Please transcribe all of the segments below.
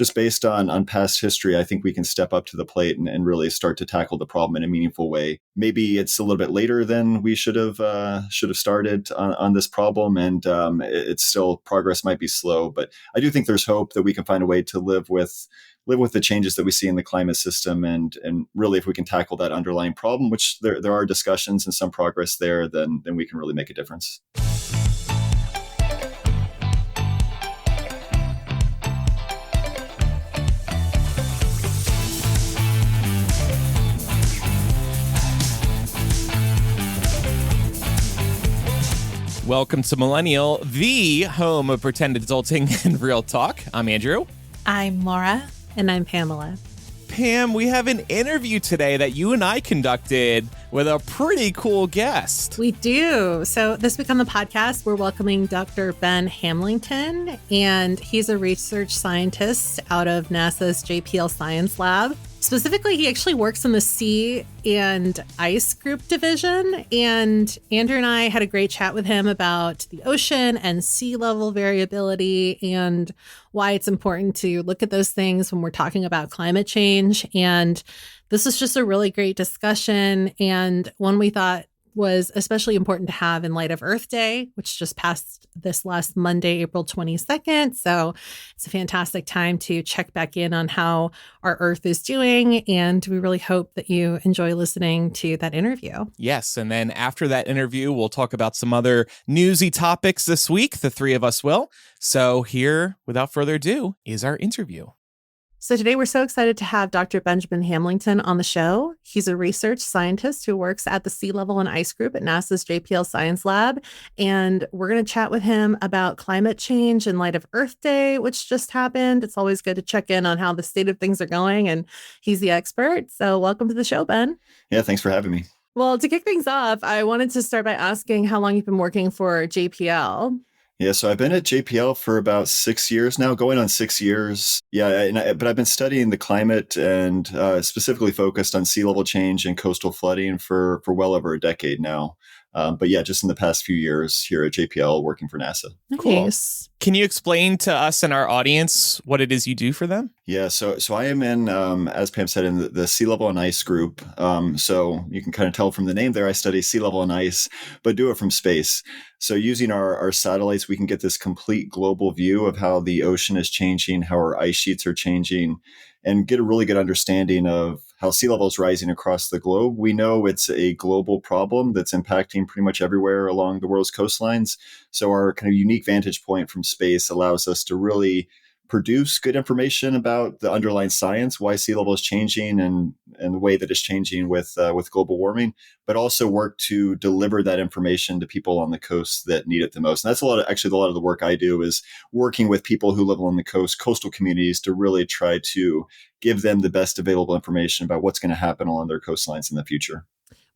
just based on past history, I think we can step up to the plate and really start to tackle the problem in a meaningful way. Maybe it's a little bit later than we should have started on this problem, and it's still progress might be slow. But I do think there's hope that we can find a way to live with the changes that we see in the climate system, and really, if we can tackle that underlying problem, which there are discussions and some progress there, then we can really make a difference. Welcome to Millennial, the home of pretend adulting and real talk. I'm Andrew. I'm Laura. And I'm Pamela. Pam, we have an interview today that you and I conducted with a pretty cool guest. We do. So this week on the podcast, we're welcoming Dr. Ben Hamlington, and he's a research scientist out of NASA's JPL Science Lab. Specifically, he actually works in the Sea and Ice Group division, and Andrew and I had a great chat with him about the ocean and sea level variability and why it's important to look at those things when we're talking about climate change. And this is just a really great discussion, and one we thought was especially important to have in light of Earth Day, which just passed this last Monday, April 22nd. So it's a fantastic time to check back in on how our Earth is doing. And we really hope that you enjoy listening to that interview. Yes. And then after that interview, we'll talk about some other newsy topics this week. The three of us will. So here, without further ado, is our interview. So today we're so excited to have Dr. Benjamin Hamlington on the show. He's a research scientist who works at the Sea Level and Ice Group at NASA's JPL Science Lab. And we're going to chat with him about climate change in light of Earth Day, which just happened. It's always good to check in on how the state of things are going. And he's the expert. So welcome to the show, Ben. Yeah, thanks for having me. Well, to kick things off, I wanted to start by asking how long you've been working for JPL. Yeah, so I've been at JPL for about 6 years now, going on 6 years. Yeah, but I've been studying the climate and specifically focused on sea level change and coastal flooding for well over a decade now. But yeah, just in the past few years here at JPL working for NASA. Cool. Nice. Can you explain to us and our audience what it is you do for them? Yeah, so I am in, as Pam said, in the Sea Level and Ice Group. So you can kind of tell from the name there, I study sea level and ice, but do it from space. So using our satellites, we can get this complete global view of how the ocean is changing, how our ice sheets are changing, and get a really good understanding of how sea level is rising across the globe. We know it's a global problem that's impacting pretty much everywhere along the world's coastlines. So our kind of unique vantage point from space allows us to really produce good information about the underlying science, why sea level is changing and the way that it's changing with global warming, but also work to deliver that information to people on the coast that need it the most. And that's a lot of the work I do is working with people who live along the coast, coastal communities, to really try to give them the best available information about what's going to happen along their coastlines in the future.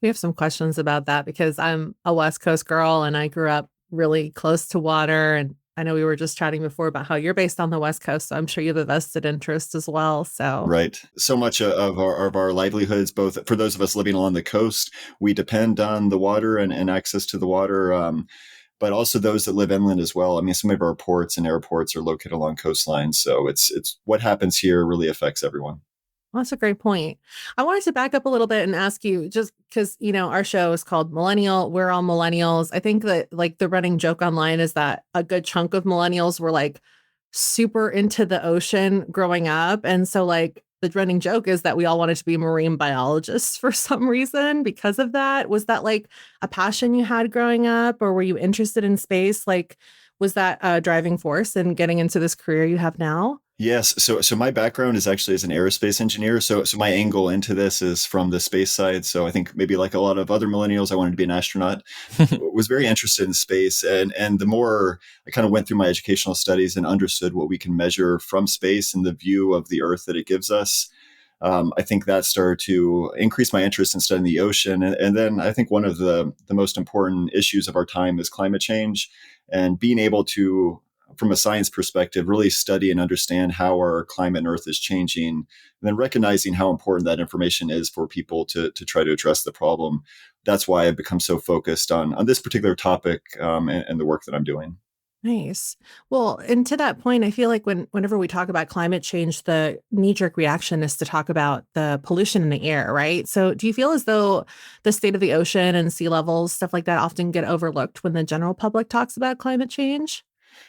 We have some questions about that because I'm a West Coast girl and I grew up really close to water, and I know we were just chatting before about how you're based on the West Coast, so I'm sure you have a vested interest as well. So right, so much of our livelihoods, both for those of us living along the coast, we depend on the water and access to the water, but also those that live inland as well. I mean, some of our ports and airports are located along coastlines, so it's what happens here really affects everyone. Well, that's a great point. I wanted to back up a little bit and ask you, just because, our show is called Millennial. We're all millennials. I think that the running joke online is that a good chunk of millennials were super into the ocean growing up. And so the running joke is that we all wanted to be marine biologists for some reason because of that. Was that a passion you had growing up, or were you interested in space? Was that a driving force in getting into this career you have now? Yes. So my background is actually as an aerospace engineer. So my angle into this is from the space side. So I think maybe like a lot of other millennials, I wanted to be an astronaut. Was very interested in space. And the more I kind of went through my educational studies and understood what we can measure from space and the view of the Earth that it gives us, I think that started to increase my interest in studying the ocean. And then I think one of the most important issues of our time is climate change, and being able to, from a science perspective, really study and understand how our climate and Earth is changing, and then recognizing how important that information is for people to try to address the problem. That's why I've become so focused on this particular topic and the work that I'm doing. Nice. Well, and to that point, I feel like whenever we talk about climate change, the knee-jerk reaction is to talk about the pollution in the air, right? So do you feel as though the state of the ocean and sea levels, stuff like that, often get overlooked when the general public talks about climate change?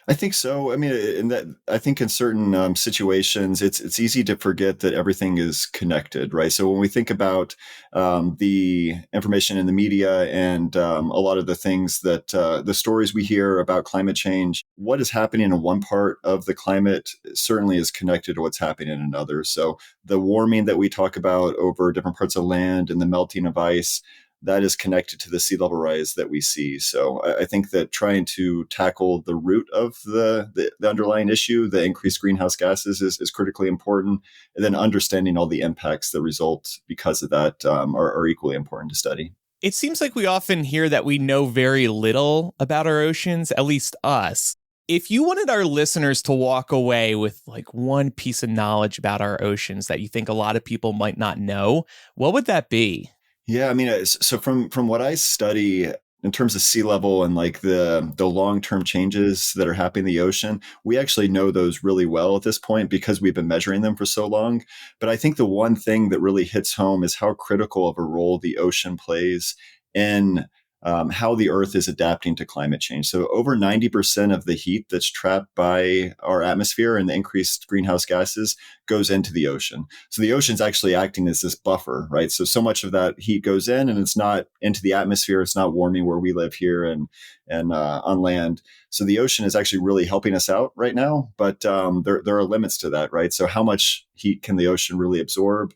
I think so. I mean, in that, I think in certain situations, it's easy to forget that everything is connected, right? So when we think about the information in the media and a lot of the things that the stories we hear about climate change, what is happening in one part of the climate certainly is connected to what's happening in another. So the warming that we talk about over different parts of land and the melting of ice, that is connected to the sea level rise that we see. So I think that trying to tackle the root of the underlying issue, the increased greenhouse gases, is critically important. And then understanding all the impacts that result because of that are equally important to study. It seems like we often hear that we know very little about our oceans, at least us. If you wanted our listeners to walk away with like one piece of knowledge about our oceans that you think a lot of people might not know, what would that be? Yeah, I mean, so from what I study in terms of sea level and like the long term changes that are happening in the ocean, we actually know those really well at this point because we've been measuring them for so long. But I think the one thing that really hits home is how critical of a role the ocean plays in how the Earth is adapting to climate change. So over 90% of the heat that's trapped by our atmosphere and the increased greenhouse gases goes into the ocean. So the ocean's actually acting as this buffer, right? So much of that heat goes in and it's not into the atmosphere. It's not warming where we live here and on land. So the ocean is actually really helping us out right now, but there are limits to that, right? So how much heat can the ocean really absorb?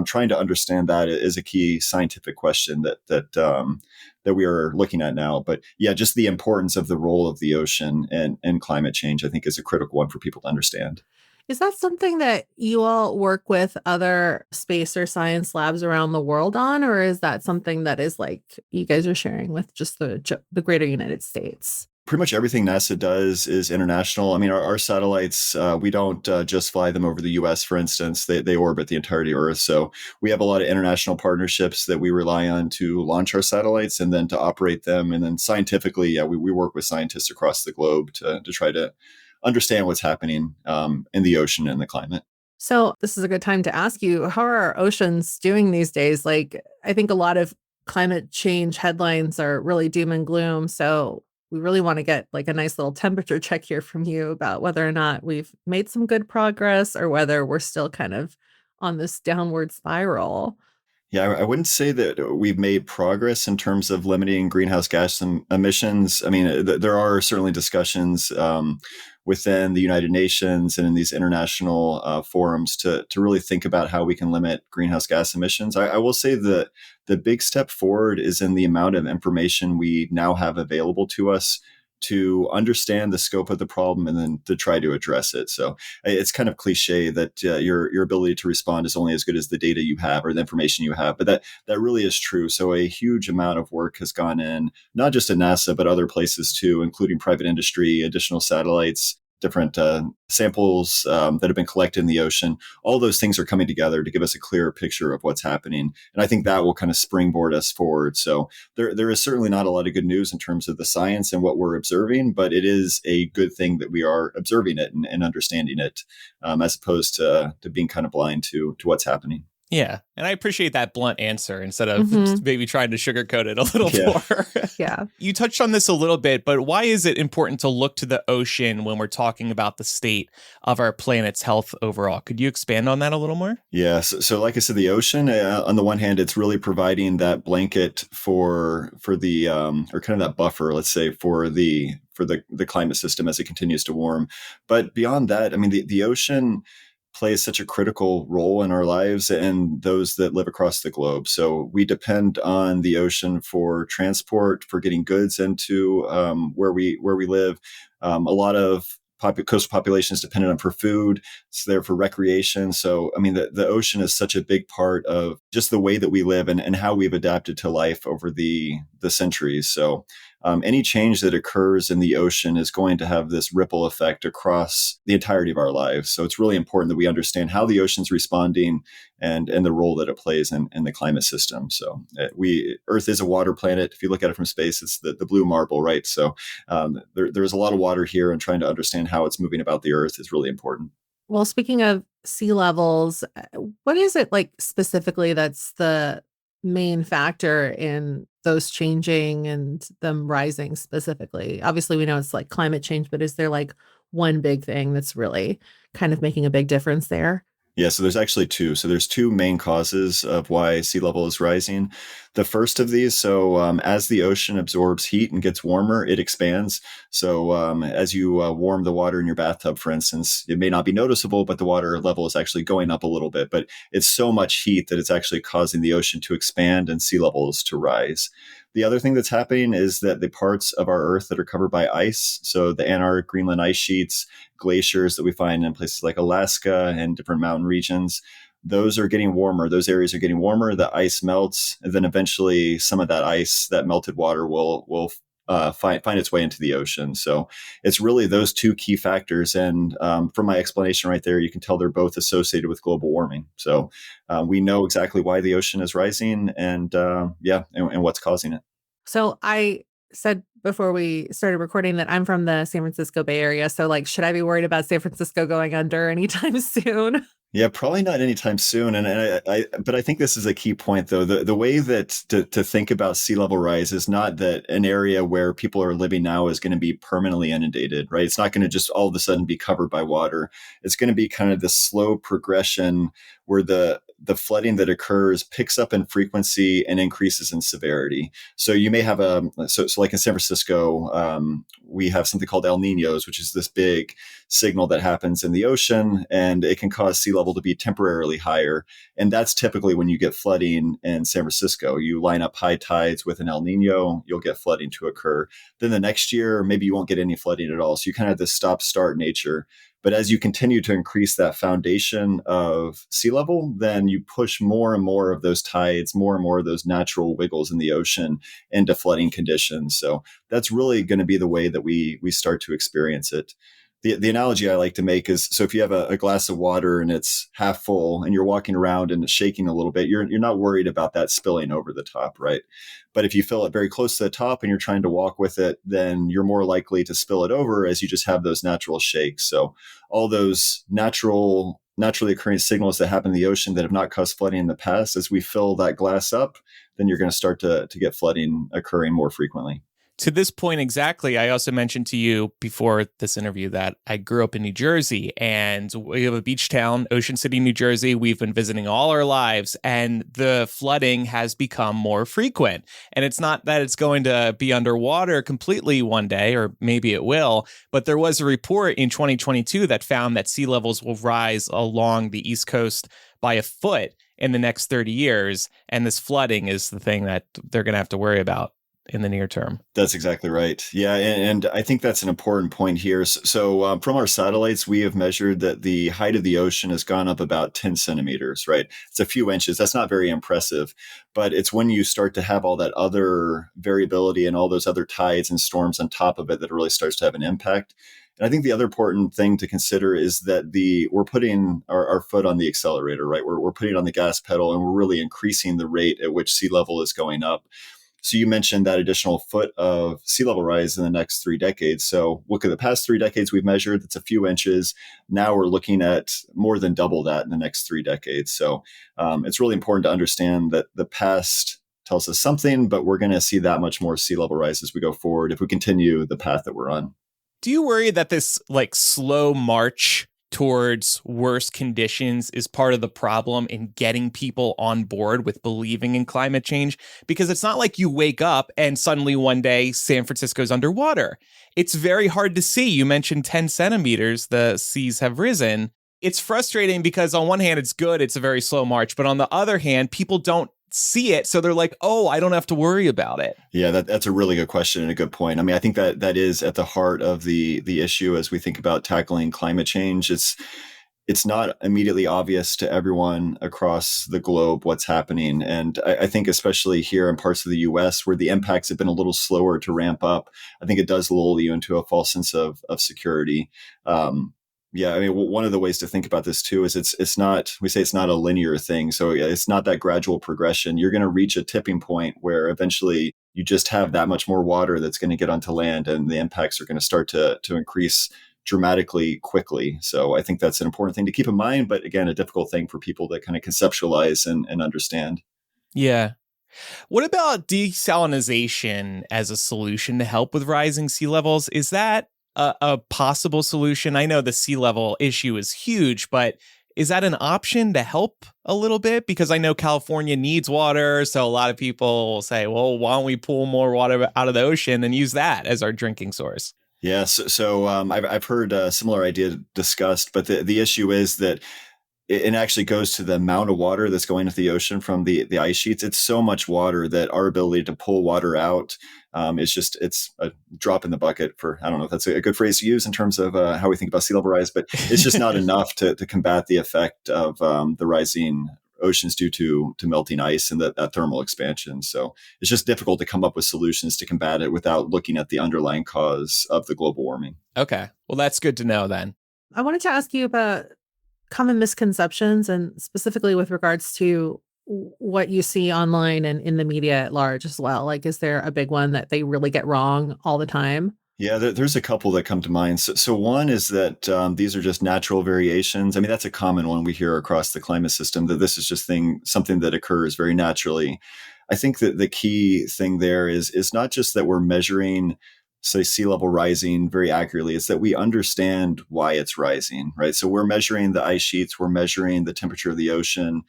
Trying to understand that is a key scientific question that we are looking at now. But yeah, just the importance of the role of the ocean and climate change, I think, is a critical one for people to understand. Is that something that you all work with other space or science labs around the world on, or is that something that is like you guys are sharing with just the greater United States? Pretty much everything NASA does is international. I mean, our satellites, we don't just fly them over the US, for instance. They orbit the entirety of Earth. So we have a lot of international partnerships that we rely on to launch our satellites and then to operate them. And then scientifically, yeah, we work with scientists across the globe to try to understand what's happening in the ocean and the climate. So this is a good time to ask you, how are our oceans doing these days? Like, I think a lot of climate change headlines are really doom and gloom. So we really want to get like a nice little temperature check here from you about whether or not we've made some good progress or whether we're still kind of on this downward spiral. Yeah, I wouldn't say that we've made progress in terms of limiting greenhouse gas emissions. I mean, there are certainly discussions within the United Nations and in these international forums to really think about how we can limit greenhouse gas emissions. I will say that the big step forward is in the amount of information we now have available to us to understand the scope of the problem and then to try to address it. So it's kind of cliche that your ability to respond is only as good as the data you have or the information you have, but that really is true. So a huge amount of work has gone in, not just at NASA, but other places too, including private industry, additional satellites, different samples that have been collected in the ocean. All those things are coming together to give us a clearer picture of what's happening. And I think that will kind of springboard us forward. So there is certainly not a lot of good news in terms of the science and what we're observing, but it is a good thing that we are observing it and understanding it as opposed to being kind of blind to what's happening. Yeah. And I appreciate that blunt answer instead of Mhm. maybe trying to sugarcoat it a little Yeah. more. Yeah. You touched on this a little bit, but why is it important to look to the ocean when we're talking about the state of our planet's health overall? Could you expand on that a little more? Yeah. So like I said, the ocean, on the one hand, it's really providing that blanket for the or kind of that buffer, let's say, for the climate system as it continues to warm. But beyond that, I mean, the ocean plays such a critical role in our lives and those that live across the globe. So we depend on the ocean for transport, for getting goods into where we live. A lot of coastal population is dependent on for food. It's there for recreation. So, I mean, the ocean is such a big part of just the way that we live and how we've adapted to life over the centuries. So any change that occurs in the ocean is going to have this ripple effect across the entirety of our lives. So it's really important that we understand how the ocean's responding and the role that it plays in the climate system. So Earth is a water planet. If you look at it from space, it's the blue marble, right? So there's a lot of water here, and trying to understand how it's moving about the Earth is really important. Well, speaking of sea levels, what is it like specifically that's the main factor in those changing and them rising specifically? Obviously, we know it's like climate change, but is there like one big thing that's really kind of making a big difference there? Yeah, so there's actually two. So there's two main causes of why sea level is rising. The first of these, as the ocean absorbs heat and gets warmer, it expands. So as you warm the water in your bathtub, for instance, it may not be noticeable, but the water level is actually going up a little bit. But it's so much heat that it's actually causing the ocean to expand and sea levels to rise. The other thing that's happening is that the parts of our Earth that are covered by ice, so the Antarctic, Greenland ice sheets, glaciers that we find in places like Alaska and different mountain regions, those are getting warmer. Those areas are getting warmer. The ice melts, and then eventually some of that ice, that melted water, will find its way into the ocean. So it's really those two key factors. And from my explanation right there, you can tell they're both associated with global warming. So we know exactly why the ocean is rising, and what's causing it. So I said before we started recording that I'm from the San Francisco Bay Area. So like, should I be worried about San Francisco going under anytime soon? Yeah, probably not anytime soon. But I think this is a key point, though. The way that to think about sea level rise is not that an area where people are living now is going to be permanently inundated, right? It's not going to just all of a sudden be covered by water. It's going to be kind of the slow progression where the flooding that occurs picks up in frequency and increases in severity. So you may have so like in San Francisco, we have something called El Niños, which is this big signal that happens in the ocean, and it can cause sea level to be temporarily higher. And that's typically when you get flooding in San Francisco. You line up high tides with an El Nino, you'll get flooding to occur. Then the next year, maybe you won't get any flooding at all. So you kind of have this stop-start nature. But as you continue to increase that foundation of sea level, then you push more and more of those tides, more and more of those natural wiggles in the ocean into flooding conditions. So that's really going to be the way that we start to experience it. The analogy I like to make is, so if you have a glass of water and it's half full and you're walking around and it's shaking a little bit, you're not worried about that spilling over the top, right? But if you fill it very close to the top and you're trying to walk with it, then you're more likely to spill it over as you just have those natural shakes. So all those naturally occurring signals that happen in the ocean that have not caused flooding in the past, as we fill that glass up, then you're going to start to get flooding occurring more frequently. To this point exactly, I also mentioned to you before this interview that I grew up in New Jersey, and we have a beach town, Ocean City, New Jersey. We've been visiting all our lives, and the flooding has become more frequent. And it's not that it's going to be underwater completely one day, or maybe it will, but there was a report in 2022 that found that sea levels will rise along the East Coast by a foot in the next 30 years. And this flooding is the thing that they're going to have to worry about in the near term. That's exactly right. Yeah. And I think that's an important point here. So from our satellites, we have measured that the height of the ocean has gone up about 10 centimeters, right? It's a few inches. That's not very impressive, but it's when you start to have all that other variability and all those other tides and storms on top of it that it really starts to have an impact. And I think the other important thing to consider is that we're putting our foot on the accelerator, right? We're putting on the gas pedal, and we're really increasing the rate at which sea level is going up. So you mentioned that additional foot of sea level rise in the next 3 decades. So look at the past 3 decades we've measured, it's a few inches. Now we're looking at more than double that in the next 3 decades. So it's really important to understand that the past tells us something, but we're going to see that much more sea level rise as we go forward if we continue the path that we're on. Do you worry that this like slow march towards worse conditions is part of the problem in getting people on board with believing in climate change? Because it's not like you wake up and suddenly one day San Francisco's underwater. It's very hard to see. You mentioned 10 centimeters, the seas have risen. It's frustrating because on one hand, it's good. It's a very slow march. But on the other hand, people don't see it. So they're like, oh, I don't have to worry about it. Yeah, that's a really good question and a good point. I mean, I think that is at the heart of the issue as we think about tackling climate change. it's not immediately obvious to everyone across the globe what's happening. And I think especially here in parts of the US where the impacts have been a little slower to ramp up, I think it does lull you into a false sense of security. Yeah, I mean, one of the ways to think about this too is it's not, we say it's not a linear thing. So it's not that gradual progression. You're going to reach a tipping point where eventually you just have that much more water that's going to get onto land, and the impacts are going to start to increase dramatically quickly. So I think that's an important thing to keep in mind, but again, a difficult thing for people to kind of conceptualize and understand. Yeah. What about desalinization as a solution to help with rising sea levels? Is that a possible solution? I know the sea level issue is huge, but is that an option to help a little bit? Because I know California needs water. So a lot of people will say, well, why don't we pull more water out of the ocean and use that as our drinking source? Yeah, I've heard a similar idea discussed, but the issue is that it actually goes to the amount of water that's going into the ocean from the ice sheets. It's so much water that our ability to pull water out it's a drop in the bucket for, I don't know if that's a good phrase to use in terms of how we think about sea level rise, but it's just not enough to combat the effect of the rising oceans due to melting ice and that thermal expansion. So it's just difficult to come up with solutions to combat it without looking at the underlying cause of the global warming. Okay. Well, that's good to know then. I wanted to ask you about common misconceptions, and specifically with regards to what you see online and in the media at large as well. Like, is there a big one that they really get wrong all the time? Yeah, there's a couple that come to mind. So one is that these are just natural variations. I mean, that's a common one we hear across the climate system, that this is just something that occurs very naturally. I think that the key thing there is not just that we're measuring, say, sea level rising very accurately, it's that we understand why it's rising, right? So we're measuring the ice sheets, we're measuring the temperature of the ocean,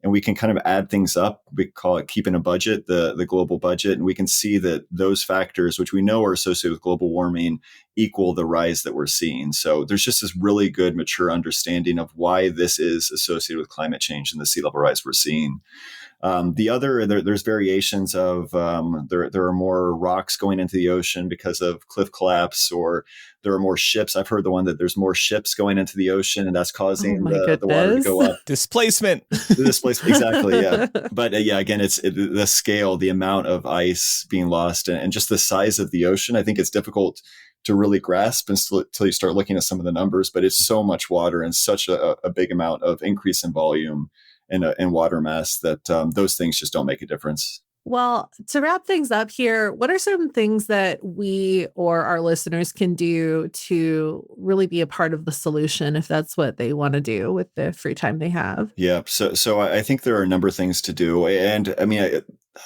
and we can kind of add things up. We call it keeping a budget, the global budget. And we can see that those factors, which we know are associated with global warming, equal the rise that we're seeing. So there's just this really good, mature understanding of why this is associated with climate change and the sea level rise we're seeing. There's variations of there are more rocks going into the ocean because of cliff collapse, or there are more ships. I've heard the one that there's more ships going into the ocean, and that's causing the water to go up. Displacement. The displacement, exactly, yeah. But again, the scale, the amount of ice being lost, and just the size of the ocean. I think it's difficult to really grasp until you start looking at some of the numbers, but it's so much water and such a big amount of increase in volume and water mass that those things just don't make a difference. Well, to wrap things up here, what are some things that we or our listeners can do to really be a part of the solution if that's what they want to do with the free time they have? Yeah. So I think there are a number of things to do. And I mean,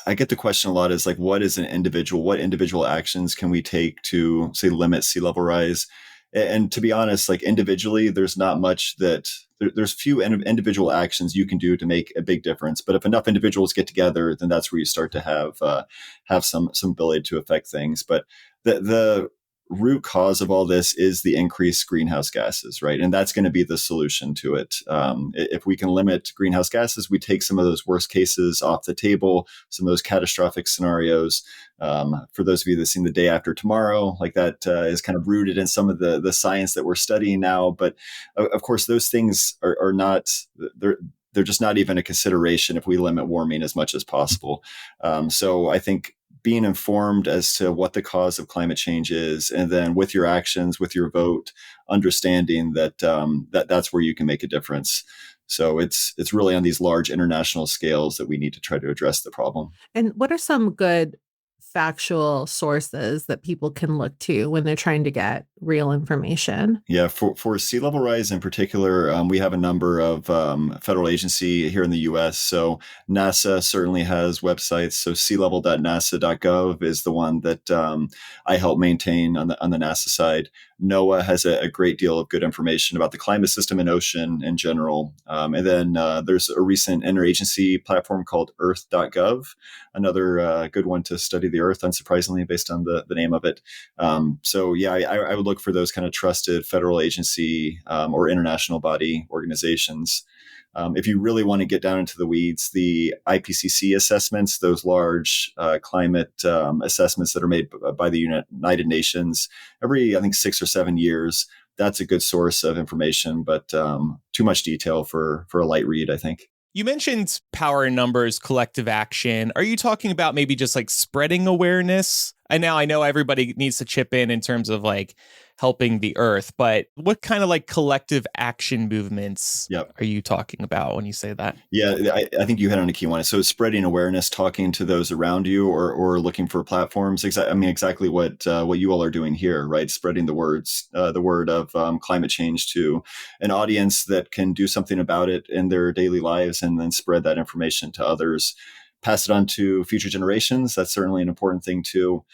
I get the question a lot is like, what individual actions can we take to, say, limit sea level rise? And to be honest, like individually, there's not much there's few individual actions you can do to make a big difference. But if enough individuals get together, then that's where you start to have some ability to affect things. But the root cause of all this is the increased greenhouse gases, right? And that's going to be the solution to it. If we can limit greenhouse gases, we take some of those worst cases off the table, some of those catastrophic scenarios. For those of you that seen The Day After Tomorrow, like that is kind of rooted in some of the science that we're studying now. But of course, those things are not, they're just not even a consideration if we limit warming as much as possible. So I think being informed as to what the cause of climate change is, and then with your actions, with your vote, understanding that that's where you can make a difference. So it's really on these large international scales that we need to try to address the problem. And what are some good factual sources that people can look to when they're trying to get real information? Yeah, for sea level rise in particular, we have a number of federal agency here in the U.S. So NASA certainly has websites. So sealevel.nasa.gov is the one that I help maintain on the NASA side. NOAA has a great deal of good information about the climate system and ocean in general. And then there's a recent interagency platform called earth.gov, another good one to study the Earth, unsurprisingly, based on the name of it. So yeah, I would look for those kind of trusted federal agency or international body organizations. If you really want to get down into the weeds, the IPCC assessments, those large climate assessments that are made by the United Nations every, I think, 6 or 7 years, that's a good source of information, but too much detail for a light read, I think. You mentioned power in numbers, collective action. Are you talking about maybe just like spreading awareness? And now I know everybody needs to chip in terms of like helping the earth, but what kind of like collective action movements are you talking about when you say that? Yeah, I think you hit on a key one. So spreading awareness, talking to those around you, or looking for platforms. Exactly what you all are doing here, right? Spreading the word of climate change to an audience that can do something about it in their daily lives, and then spread that information to others. Pass it on to future generations. That's certainly an important thing too.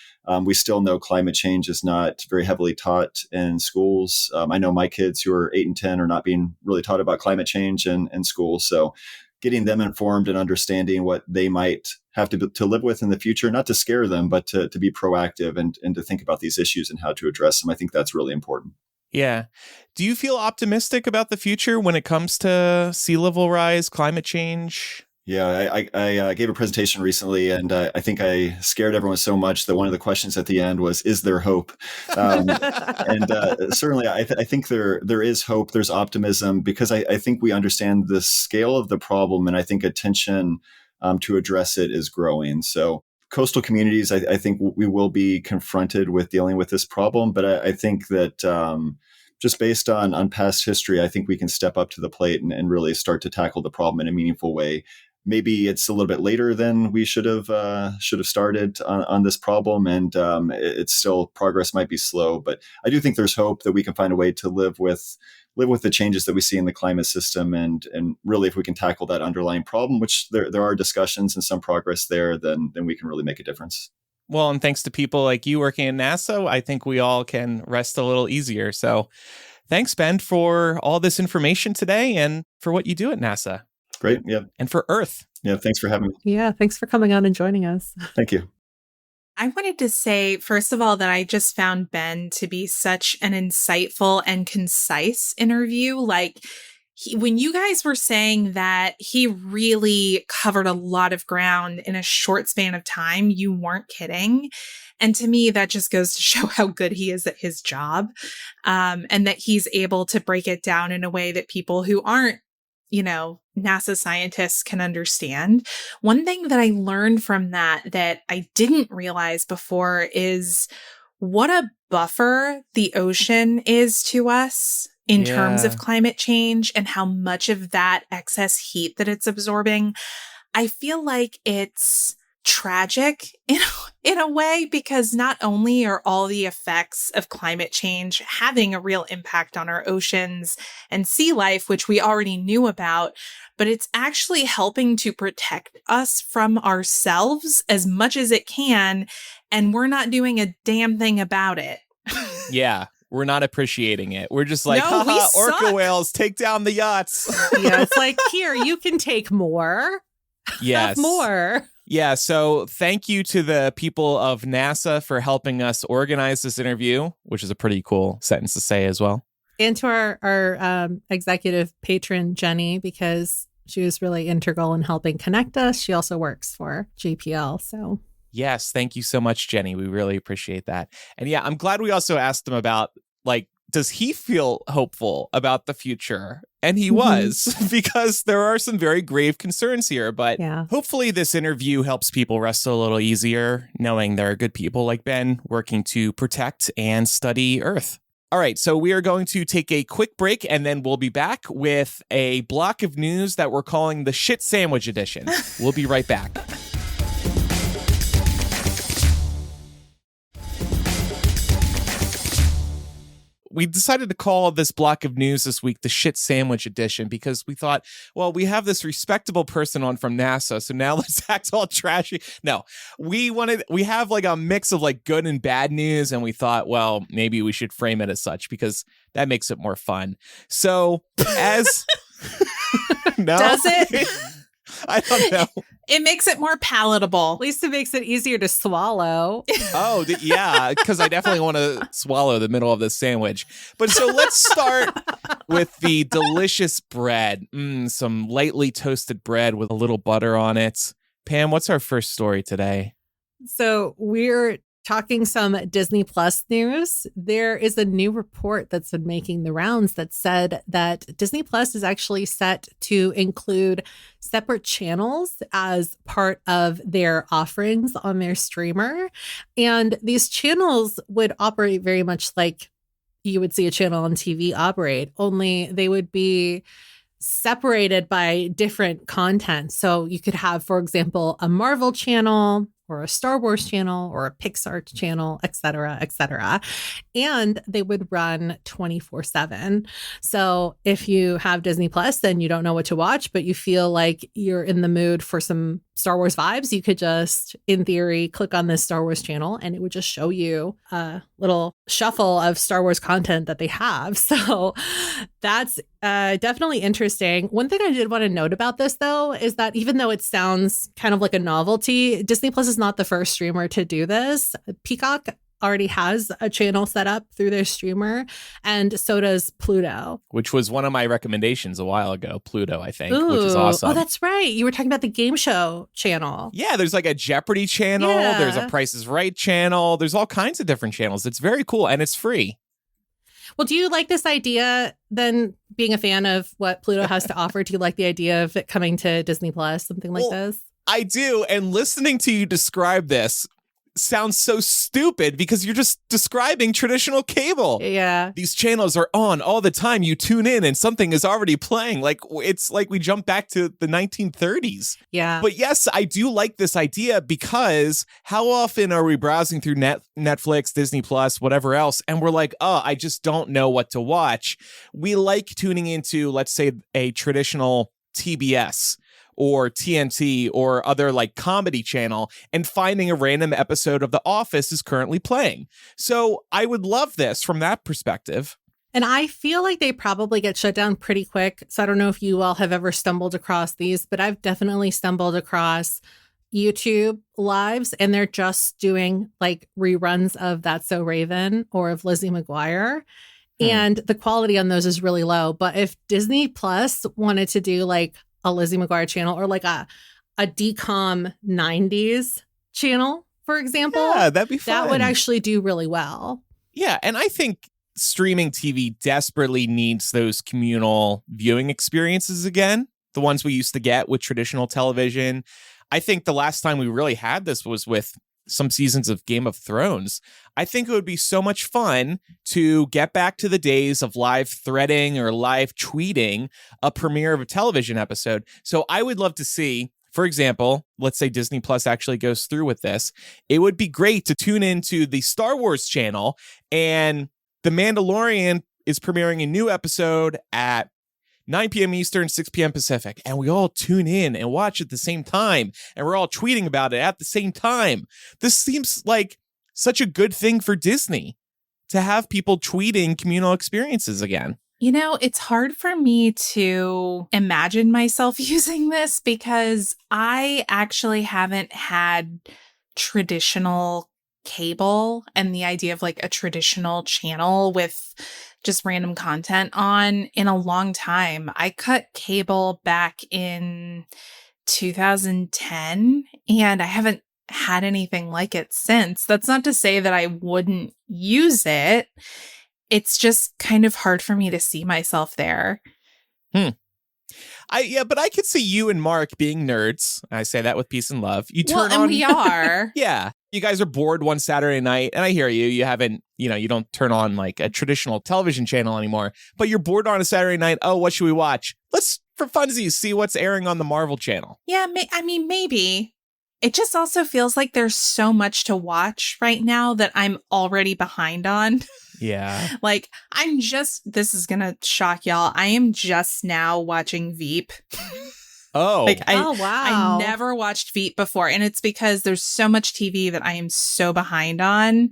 We still know climate change is not very heavily taught in schools. I know my kids who are 8 and 10 are not being really taught about climate change in school. So getting them informed and understanding what they might have to live with in the future, not to scare them, but to be proactive and to think about these issues and how to address them. I think that's really important. Yeah. Do you feel optimistic about the future when it comes to sea level rise, climate change? Yeah, I gave a presentation recently, and I think I scared everyone so much that one of the questions at the end was, "Is there hope?" And certainly, I think there is hope. There's optimism because I think we understand the scale of the problem, and I think attention to address it is growing. So coastal communities, I think we will be confronted with dealing with this problem, but I think that just based on past history, I think we can step up to the plate and really start to tackle the problem in a meaningful way. Maybe it's a little bit later than we should have started on this problem, and it's still, progress might be slow. But I do think there's hope that we can find a way to live with the changes that we see in the climate system, and really, if we can tackle that underlying problem, which there are discussions and some progress there, then we can really make a difference. Well, and thanks to people like you working at NASA, I think we all can rest a little easier. So thanks, Ben, for all this information today and for what you do at NASA. Great. Yeah. And for Earth. Yeah. Thanks for having me. Yeah. Thanks for coming on and joining us. Thank you. I wanted to say, first of all, that I just found Ben to be such an insightful and concise interview. Like, when you guys were saying that he really covered a lot of ground in a short span of time, you weren't kidding. And to me, that just goes to show how good he is at his job, and that he's able to break it down in a way that people who aren't, NASA scientists can understand. One thing that I learned from that I didn't realize before is what a buffer the ocean is to us in terms of climate change and how much of that excess heat that it's absorbing. I feel like it's tragic in a way, because not only are all the effects of climate change having a real impact on our oceans and sea life, which we already knew about, but it's actually helping to protect us from ourselves as much as it can, and we're not doing a damn thing about it. Yeah. We're not appreciating it. We're just like, no, haha, orca whales, take down the yachts. Yeah, it's like, here, you can take more. Yes. Have more. Yeah, so thank you to the people of NASA for helping us organize this interview, which is a pretty cool sentence to say as well. And to our executive patron, Jenny, because she was really integral in helping connect us. She also works for JPL, so... Yes, thank you so much, Jenny. We really appreciate that. And yeah, I'm glad we also asked him about, like, does he feel hopeful about the future? And he was, because there are some very grave concerns here. But hopefully this interview helps people rest a little easier, knowing there are good people like Ben working to protect and study Earth. All right, so we are going to take a quick break, and then we'll be back with a block of news that we're calling the Shit Sandwich Edition. We'll be right back. We decided to call this block of news this week the Shit Sandwich Edition because we thought, well, we have this respectable person on from NASA, so now let's act all trashy. No, we have like a mix of like good and bad news, and we thought, well, maybe we should frame it as such because that makes it more fun. So as no, does it? I don't know. It makes it more palatable. At least it makes it easier to swallow. Oh, yeah, because I definitely want to swallow the middle of this sandwich. But so let's start with the delicious bread. Some lightly toasted bread with a little butter on it. Pam, what's our first story today? So we're talking some Disney Plus news, there is a new report that's been making the rounds that said that Disney Plus is actually set to include separate channels as part of their offerings on their streamer. And these channels would operate very much like you would see a channel on TV operate, only they would be separated by different content. So you could have, for example, a Marvel channel or a Star Wars channel or a Pixar channel, et cetera, et cetera. And they would run 24/7. So if you have Disney Plus and you don't know what to watch, but you feel like you're in the mood for some Star Wars vibes, you could just, in theory, click on this Star Wars channel and it would just show you a little shuffle of Star Wars content that they have. So that's definitely interesting. One thing I did want to note about this, though, is that even though it sounds kind of like a novelty, Disney Plus is not the first streamer to do this. Peacock already has a channel set up through their streamer, and so does Pluto. Which was one of my recommendations a while ago, Pluto, I think, Ooh. which is awesome. Oh, that's right. You were talking about the game show channel. Yeah, there's like a Jeopardy channel. Yeah. There's a Price is Right channel. There's all kinds of different channels. It's very cool, and it's free. Well, do you like this idea then, being a fan of what Pluto has to offer? Do you like the idea of it coming to Disney Plus, something like this? I do, and listening to you describe this sounds so stupid because you're just describing traditional cable. Yeah. These channels are on all the time. You tune in and something is already playing. Like, it's like we jump back to the 1930s. Yeah. But yes, I do like this idea because how often are we browsing through Netflix, Disney Plus, whatever else, and we're like, oh, I just don't know what to watch. We like tuning into, let's say, a traditional TBS or TNT or other like comedy channel and finding a random episode of The Office is currently playing. So I would love this from that perspective. And I feel like they probably get shut down pretty quick. So I don't know if you all have ever stumbled across these, but I've definitely stumbled across YouTube lives, and they're just doing like reruns of That's So Raven or of Lizzie McGuire. And the quality on those is really low. But if Disney Plus wanted to do like a Lizzie McGuire channel or like a DCOM 90s channel, for example, yeah, that'd be fun. That would actually do really well. Yeah, and I think streaming TV desperately needs those communal viewing experiences again, the ones we used to get with traditional television. I think the last time we really had this was with some seasons of Game of Thrones. I think it would be so much fun to get back to the days of live threading or live tweeting a premiere of a television episode. So I would love to see, for example, let's say Disney Plus actually goes through with this. It would be great to tune into the Star Wars channel and The Mandalorian is premiering a new episode at 9 p.m. Eastern, 6 p.m. Pacific, and we all tune in and watch at the same time, and we're all tweeting about it at the same time. This seems like such a good thing for Disney to have people tweeting communal experiences again. You know, it's hard for me to imagine myself using this because I actually haven't had traditional cable and the idea of like a traditional channel with just random content on in a long time. I cut cable back in 2010 and I haven't had anything like it since. That's not to say that I wouldn't use it. It's just kind of hard for me to see myself there. But I could see you and Mark being nerds. I say that with peace and love. You turn on. And we are. Yeah. You guys are bored one Saturday night, and I hear you. You haven't, you don't turn on like a traditional television channel anymore, but you're bored on a Saturday night. Oh, what should we watch? Let's, for funsies, see what's airing on the Marvel channel. Yeah, maybe. It just also feels like there's so much to watch right now that I'm already behind on. Yeah. Like, this is going to shock y'all. I am just now watching Veep. Oh. Wow. I never watched Veep before. And it's because there's so much TV that I am so behind on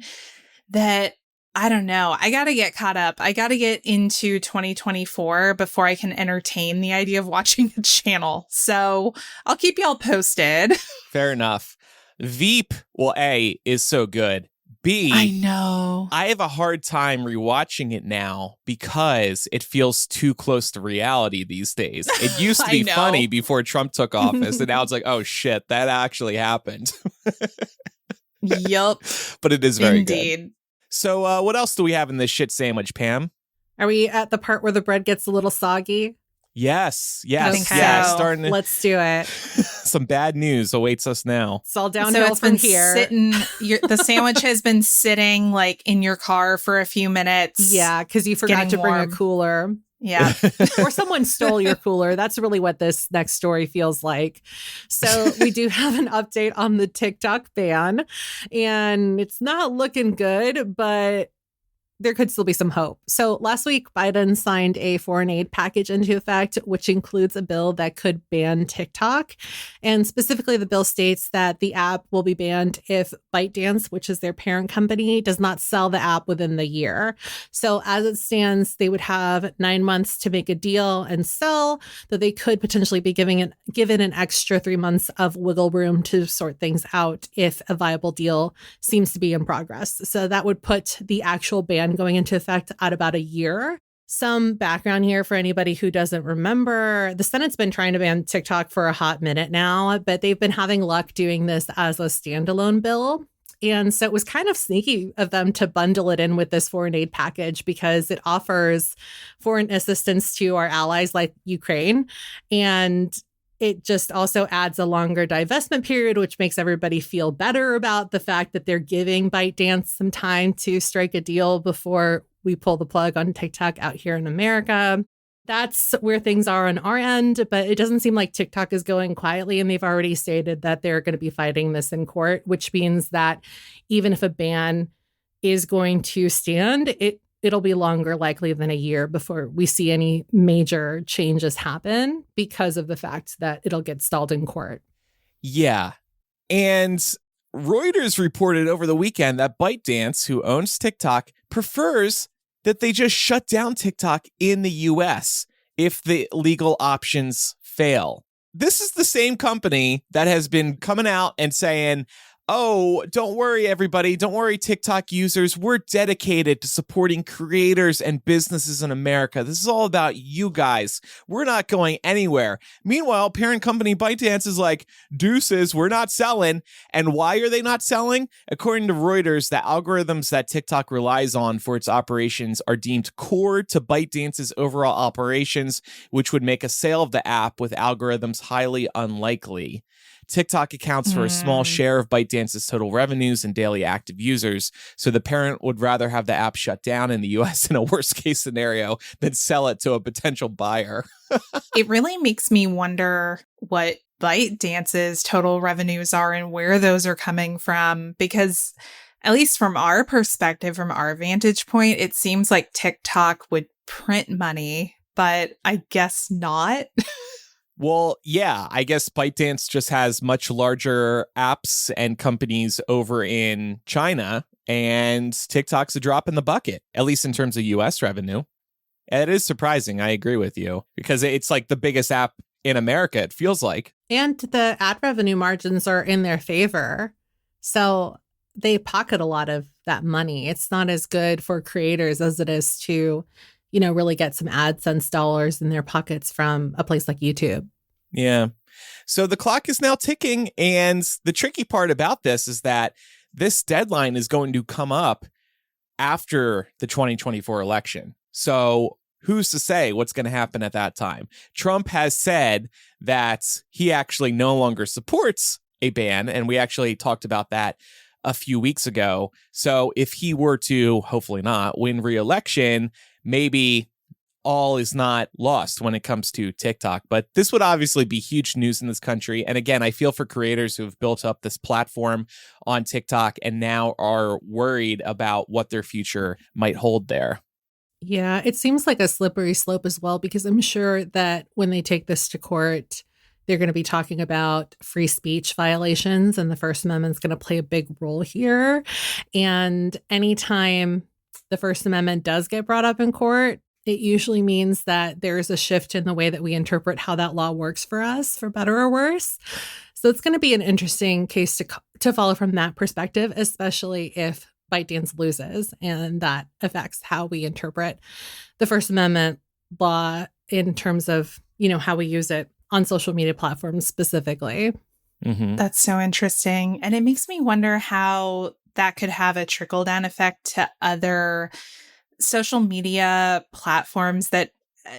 that I don't know. I got to get caught up. I got to get into 2024 before I can entertain the idea of watching a channel. So I'll keep y'all posted. Fair enough. Veep, well, A, is so good. B, I know. I have a hard time rewatching it now because it feels too close to reality these days. It used to be funny before Trump took office, and now it's like, oh shit, that actually happened. Yup. But it is very good. Indeed. So what else do we have in this shit sandwich, Pam? Are we at the part where the bread gets a little soggy? Yes. I think so. Starting to, Let's do it. some bad news awaits us now. It's all So downhill it's from been here. sitting. The sandwich has been sitting like in your car for a few minutes. Yeah, because you forgot getting to bring warm. a cooler. Yeah. Or someone stole your cooler. That's really what this next story feels like. So we do have an update on the TikTok ban, and it's not looking good, but there could still be some hope. So last week, Biden signed a foreign aid package into effect, which includes a bill that could ban TikTok. And specifically, the bill states that the app will be banned if ByteDance, which is their parent company, does not sell the app within the year. So as it stands, they would have 9 months to make a deal and sell, though they could potentially be given an extra 3 months of wiggle room to sort things out if a viable deal seems to be in progress. So that would put the actual ban going into effect at about a year. Some background here for anybody who doesn't remember. The Senate's been trying to ban TikTok for a hot minute now, but they've been having luck doing this as a standalone bill. And so it was kind of sneaky of them to bundle it in with this foreign aid package because it offers foreign assistance to our allies like Ukraine. And it just also adds a longer divestment period, which makes everybody feel better about the fact that they're giving ByteDance some time to strike a deal before we pull the plug on TikTok out here in America. That's where things are on our end, but it doesn't seem like TikTok is going quietly, and they've already stated that they're going to be fighting this in court, which means that even if a ban is going to stand, it'll be longer likely than a year before we see any major changes happen because of the fact that it'll get stalled in court. Yeah. And Reuters reported over the weekend that ByteDance, who owns TikTok, prefers that they just shut down TikTok in the US if the legal options fail. This is the same company that has been coming out and saying, oh, don't worry, everybody. Don't worry, TikTok users. We're dedicated to supporting creators and businesses in America. This is all about you guys. We're not going anywhere. Meanwhile, parent company ByteDance is like, deuces, we're not selling. And why are they not selling? According to Reuters, the algorithms that TikTok relies on for its operations are deemed core to ByteDance's overall operations, which would make a sale of the app with algorithms highly unlikely. TikTok accounts for a small share of ByteDance's total revenues and daily active users, so the parent would rather have the app shut down in the US in a worst-case scenario than sell it to a potential buyer. It really makes me wonder what ByteDance's total revenues are and where those are coming from, because at least from our perspective, from our vantage point, it seems like TikTok would print money, but I guess not. Well, yeah, I guess ByteDance just has much larger apps and companies over in China, and TikTok's a drop in the bucket, at least in terms of US revenue. It is surprising, I agree with you, because it's like the biggest app in America, it feels like. And the ad revenue margins are in their favor. So they pocket a lot of that money. It's not as good for creators as it is to, really get some AdSense dollars in their pockets from a place like YouTube. Yeah. So the clock is now ticking. And the tricky part about this is that this deadline is going to come up after the 2024 election. So who's to say what's going to happen at that time? Trump has said that he actually no longer supports a ban. And we actually talked about that a few weeks ago. So if he were to, hopefully not, win re-election, maybe all is not lost when it comes to TikTok. But this would obviously be huge news in this country. And again, I feel for creators who have built up this platform on TikTok and now are worried about what their future might hold there. Yeah, it seems like a slippery slope as well, because I'm sure that when they take this to court, they're going to be talking about free speech violations, and the First Amendment is going to play a big role here. And anytime the First Amendment does get brought up in court, it usually means that there's a shift in the way that we interpret how that law works for us, for better or worse. So it's going to be an interesting case to follow from that perspective, especially if ByteDance loses, and that affects how we interpret the First Amendment law in terms of, how we use it on social media platforms specifically. Mm-hmm. That's so interesting. And it makes me wonder how that could have a trickle down effect to other social media platforms that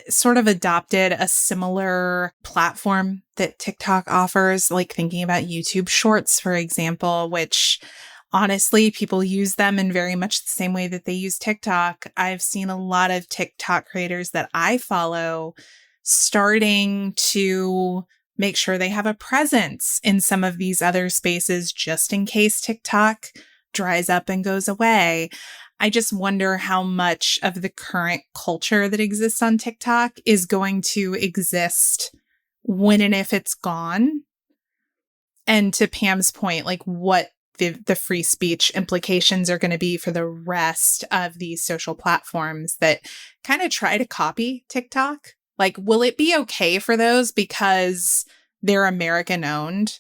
sort of adopted a similar platform that TikTok offers, like thinking about YouTube Shorts, for example, which honestly, people use them in very much the same way that they use TikTok. I've seen a lot of TikTok creators that I follow starting to make sure they have a presence in some of these other spaces just in case TikTok dries up and goes away. I just wonder how much of the current culture that exists on TikTok is going to exist when and if it's gone. And to Pam's point, like what the free speech implications are going to be for the rest of these social platforms that kind of try to copy TikTok. Like, will it be okay for those because they're American owned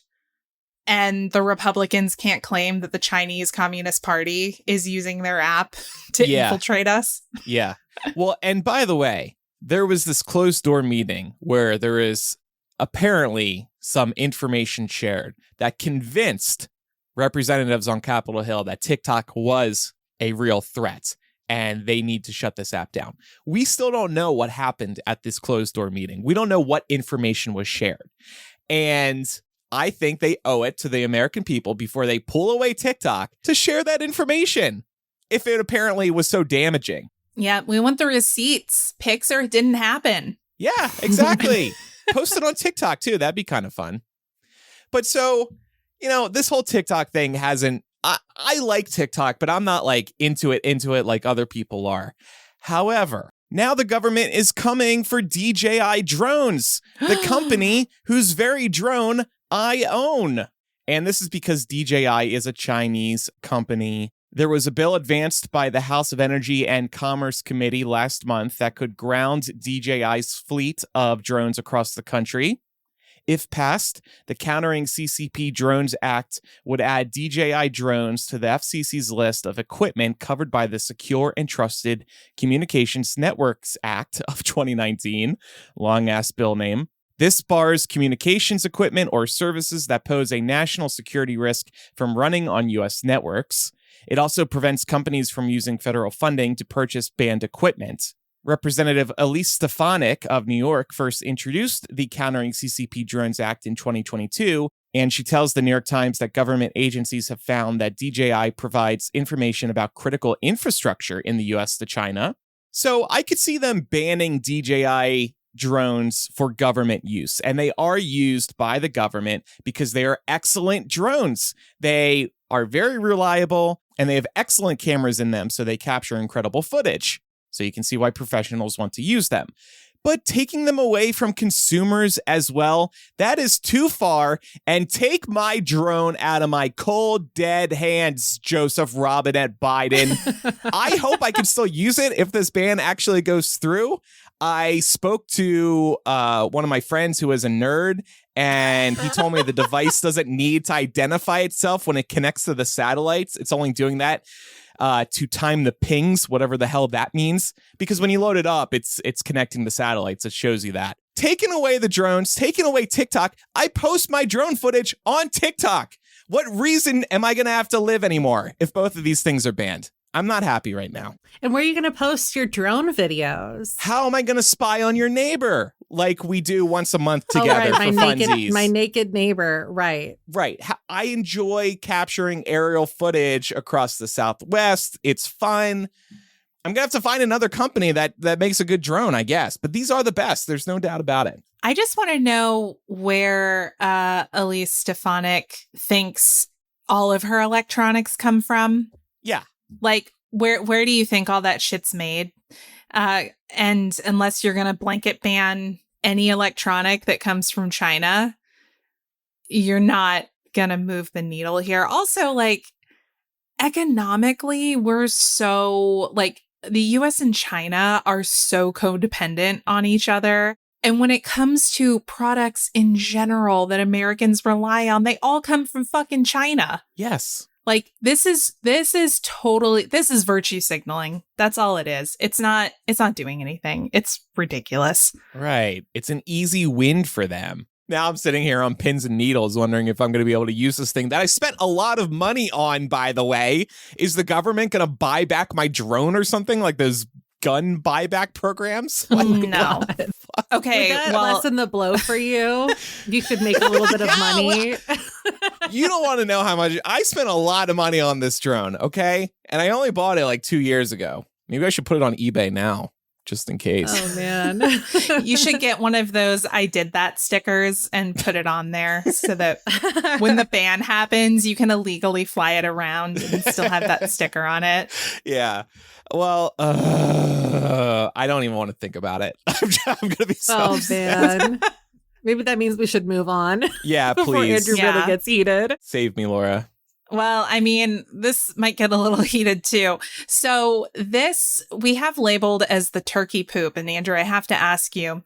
and the Republicans can't claim that the Chinese Communist Party is using their app to infiltrate us? Yeah. Well, and by the way, there was this closed door meeting where there is apparently some information shared that convinced representatives on Capitol Hill that TikTok was a real threat and they need to shut this app down. We still don't know what happened at this closed door meeting. We don't know what information was shared. And I think they owe it to the American people before they pull away TikTok to share that information if it apparently was so damaging. Yeah, we want the receipts. Pics or it didn't happen. Yeah, exactly. Post it on TikTok too. That'd be kind of fun. But so, this whole TikTok thing hasn't, I like TikTok, but I'm not like into it like other people are. However, now the government is coming for DJI drones, the company whose very drone I own. And this is because DJI is a Chinese company. There was a bill advanced by the House of Energy and Commerce Committee last month that could ground DJI's fleet of drones across the country. If passed, the Countering CCP Drones Act would add DJI drones to the FCC's list of equipment covered by the Secure and Trusted Communications Networks Act of 2019, long-ass bill name. This bars communications equipment or services that pose a national security risk from running on U.S. networks. It also prevents companies from using federal funding to purchase banned equipment. Representative Elise Stefanik of New York first introduced the Countering CCP Drones Act in 2022, and she tells the New York Times that government agencies have found that DJI provides information about critical infrastructure in the U.S. to China. So I could see them banning DJI drones for government use, and they are used by the government because they are excellent drones. They are very reliable, and they have excellent cameras in them, so they capture incredible footage. So you can see why professionals want to use them. But taking them away from consumers as well, that is too far. And take my drone out of my cold, dead hands, Joseph Robinette Biden. I hope I can still use it if this ban actually goes through. I spoke to one of my friends who is a nerd, and he told me the device doesn't need to identify itself when it connects to the satellites. It's only doing that to time the pings, whatever the hell that means. Because when you load it up, it's connecting the satellites. It shows you that. Taking away the drones, taking away TikTok. I post my drone footage on TikTok. What reason am I going to have to live anymore if both of these things are banned? I'm not happy right now. And where are you going to post your drone videos? How am I going to spy on your neighbor like we do once a month together for funsies? My naked neighbor, right. Right. I enjoy capturing aerial footage across the Southwest. It's fun. I'm going to have to find another company that makes a good drone, I guess. But these are the best. There's no doubt about it. I just want to know where Elise Stefanik thinks all of her electronics come from. Yeah. Like, where do you think all that shit's made? And unless you're going to blanket ban any electronic that comes from China, you're not going to move the needle here. Also, like, economically, we're so, like, the US and China are so codependent on each other. And when it comes to products in general that Americans rely on, they all come from fucking China. Yes. Like, this is virtue signaling. That's all it is. It's not doing anything. It's ridiculous. Right. It's an easy win for them. Now I'm sitting here on pins and needles wondering if I'm going to be able to use this thing that I spent a lot of money on, by the way. Is the government going to buy back my drone or something like those gun buyback programs? Like, No. Okay, Would that well, lessen the blow for you? You could make a little bit of money. you don't want to know how much. I spent a lot of money on this drone, okay? And I only bought it like 2 years ago. Maybe I should put it on eBay now, just in case. Oh, man. you should get one of those I did that stickers and put it on there so that when the ban happens, you can illegally fly it around and still have that sticker on it. Yeah. Well, I don't even want to think about it. I'm going to be so upset. Man. Maybe that means we should move on. Yeah, Before please. Andrew really gets heated. Save me, Laura. Well, I mean, this might get a little heated too. So this we have labeled as the turkey poop. And Andrew, I have to ask you,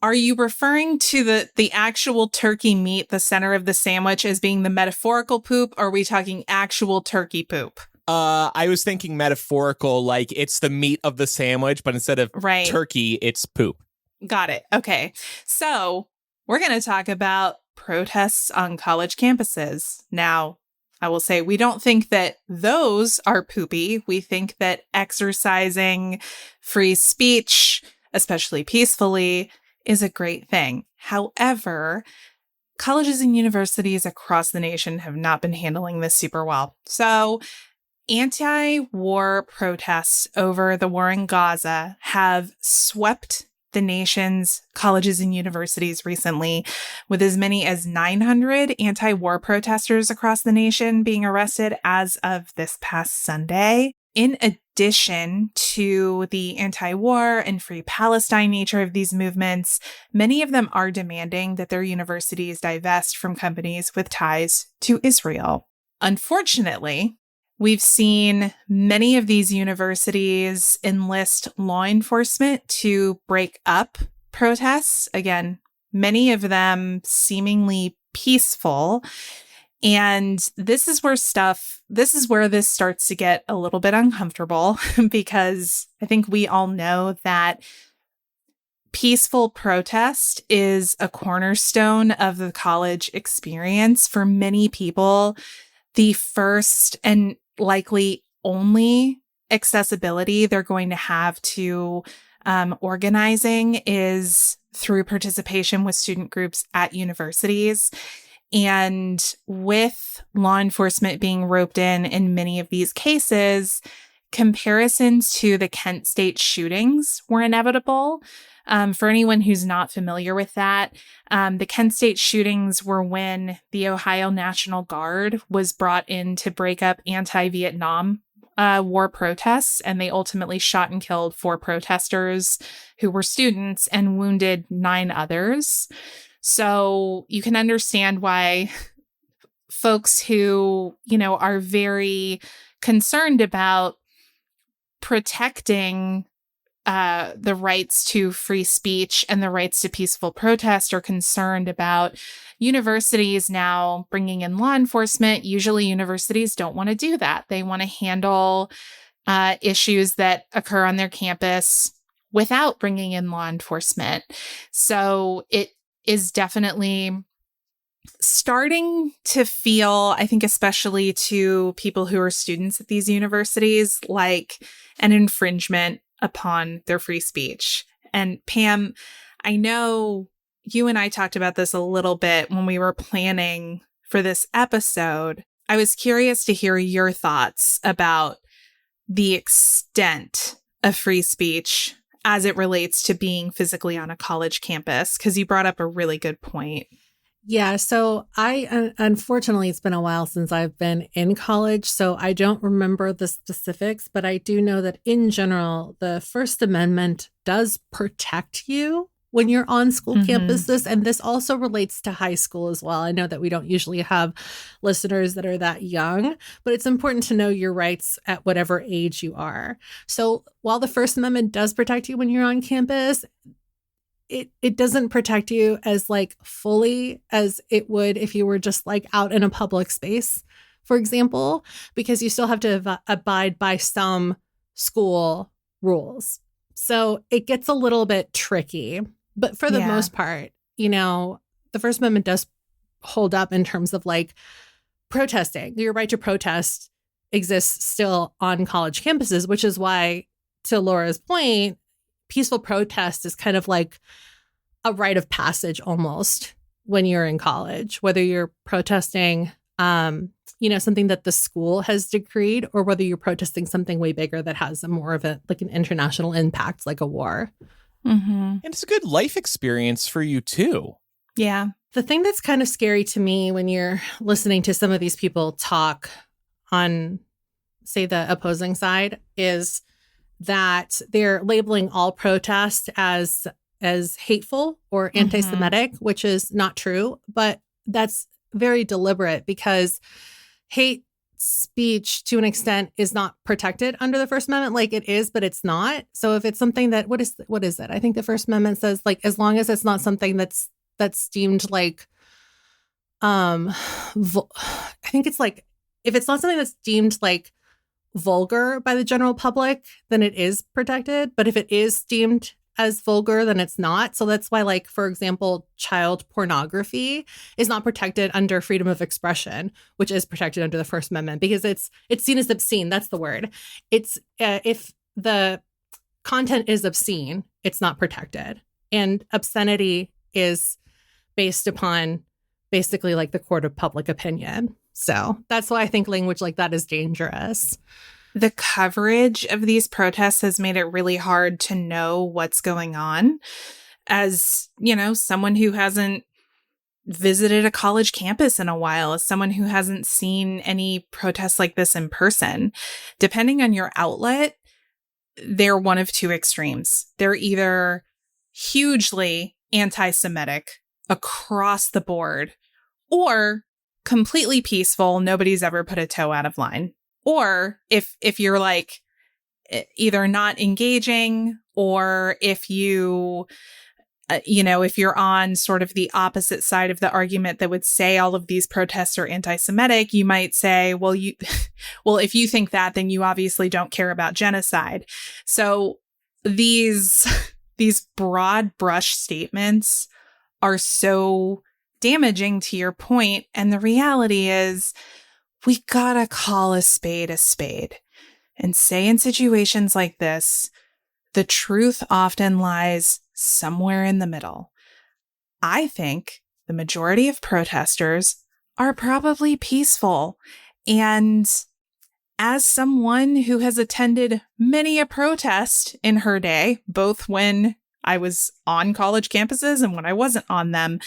are you referring to the actual turkey meat, the center of the sandwich, as being the metaphorical poop? Or are we talking actual turkey poop? I was thinking metaphorical, like it's the meat of the sandwich, but instead of turkey, it's poop. Got it. Okay. So we're going to talk about protests on college campuses. Now, I will say we don't think that those are poopy. We think that exercising free speech, especially peacefully, is a great thing. However, colleges and universities across the nation have not been handling this super well. So anti-war protests over the war in Gaza have swept the nation's colleges and universities recently, with as many as 900 anti-war protesters across the nation being arrested as of this past Sunday. In addition to the anti-war and free Palestine nature of these movements, many of them are demanding that their universities divest from companies with ties to Israel. Unfortunately, we've seen many of these universities enlist law enforcement to break up protests. Again, many of them seemingly peaceful. And this is where this starts to get a little bit uncomfortable because I think we all know that peaceful protest is a cornerstone of the college experience. For many people, the first and likely only accessibility they're going to have to organizing is through participation with student groups at universities. And with law enforcement being roped in many of these cases, comparisons to the Kent State shootings were inevitable. For anyone who's not familiar with that, the Kent State shootings were when the Ohio National Guard was brought in to break up anti-Vietnam war protests, and they ultimately shot and killed 4 protesters who were students and wounded 9 others. So you can understand why folks who, are very concerned about protecting the rights to free speech and the rights to peaceful protest are concerned about universities now bringing in law enforcement. Usually universities don't want to do that. They want to handle issues that occur on their campus without bringing in law enforcement. So it is definitely starting to feel, I think, especially to people who are students at these universities, like an infringement upon their free speech. And Pam, I know you and I talked about this a little bit when we were planning for this episode. I was curious to hear your thoughts about the extent of free speech as it relates to being physically on a college campus, because you brought up a really good point. Yeah, so unfortunately, it's been a while since I've been in college, so I don't remember the specifics, but I do know that in general, the First Amendment does protect you when you're on school campuses, and this also relates to high school as well. I know that we don't usually have listeners that are that young, but it's important to know your rights at whatever age you are. So while the First Amendment does protect you when you're on campus, it doesn't protect you as fully as it would if you were just out in a public space, for example, because you still have to abide by some school rules. So it gets a little bit tricky, but for the most part, the the First Amendment does hold up in terms of like protesting. Your right to protest exists still on college campuses, which is why, to Laura's point, peaceful protest is kind of like a rite of passage almost when you're in college, whether you're protesting, something that the school has decreed, or whether you're protesting something way bigger that has a more of a like an international impact, like a war. Mm-hmm. And it's a good life experience for you too. Yeah. The thing that's kind of scary to me when you're listening to some of these people talk on, say, the opposing side is that they're labeling all protest as hateful or anti-Semitic, which is not true, but that's very deliberate because hate speech to an extent is not protected under the First Amendment. Like it is, but it's not. So if it's something that, what is it? I think the First Amendment says like, as long as it's not something that's deemed like, I think it's like, if it's not something that's deemed like vulgar by the general public, then it is protected. But if it is deemed as vulgar, then it's not. So that's why, like, for example, child pornography is not protected under freedom of expression, which is protected under the First Amendment because it's seen as obscene. That's the word. It's if the content is obscene, it's not protected. And obscenity is based upon basically like the court of public opinion. So that's why I think language like that is dangerous. The coverage of these protests has made it really hard to know what's going on. As, someone who hasn't visited a college campus in a while, as someone who hasn't seen any protests like this in person, depending on your outlet, they're one of two extremes. They're either hugely anti-Semitic across the board, or completely peaceful, nobody's ever put a toe out of line. Or if you're like either not engaging, or if if you're on sort of the opposite side of the argument that would say all of these protests are anti-Semitic, you might say, well, if you think that, then you obviously don't care about genocide. So these broad brush statements are so damaging to your point. And the reality is, we gotta call a spade and say in situations like this, the truth often lies somewhere in the middle. I think the majority of protesters are probably peaceful. And as someone who has attended many a protest in her day, both when I was on college campuses and when I wasn't on them,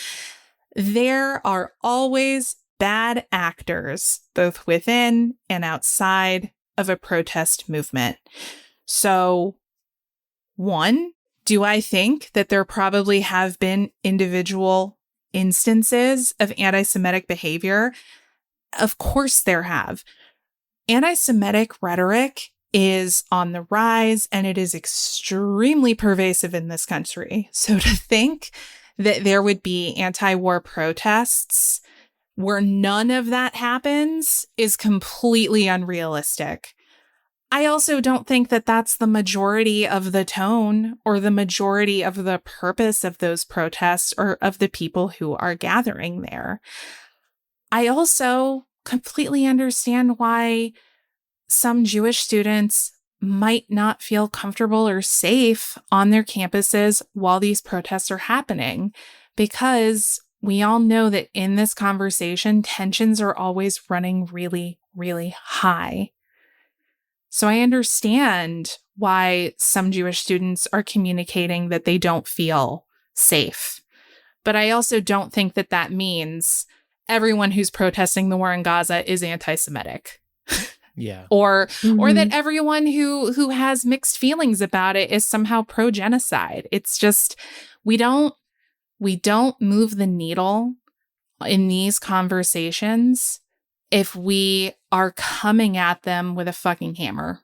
there are always bad actors, both within and outside of a protest movement. So, one, do I think that there probably have been individual instances of anti-Semitic behavior? Of course there have. Anti-Semitic rhetoric is on the rise, and it is extremely pervasive in this country. So to think that there would be anti-war protests where none of that happens is completely unrealistic. I also don't think that that's the majority of the tone or the majority of the purpose of those protests or of the people who are gathering there. I also completely understand why some Jewish students might not feel comfortable or safe on their campuses while these protests are happening, because we all know that in this conversation, tensions are always running really, really high. So I understand why some Jewish students are communicating that they don't feel safe. But I also don't think that that means everyone who's protesting the war in Gaza is anti-Semitic. Yeah. Or that everyone who has mixed feelings about it is somehow pro-genocide. It's just, we don't move the needle in these conversations if we are coming at them with a fucking hammer.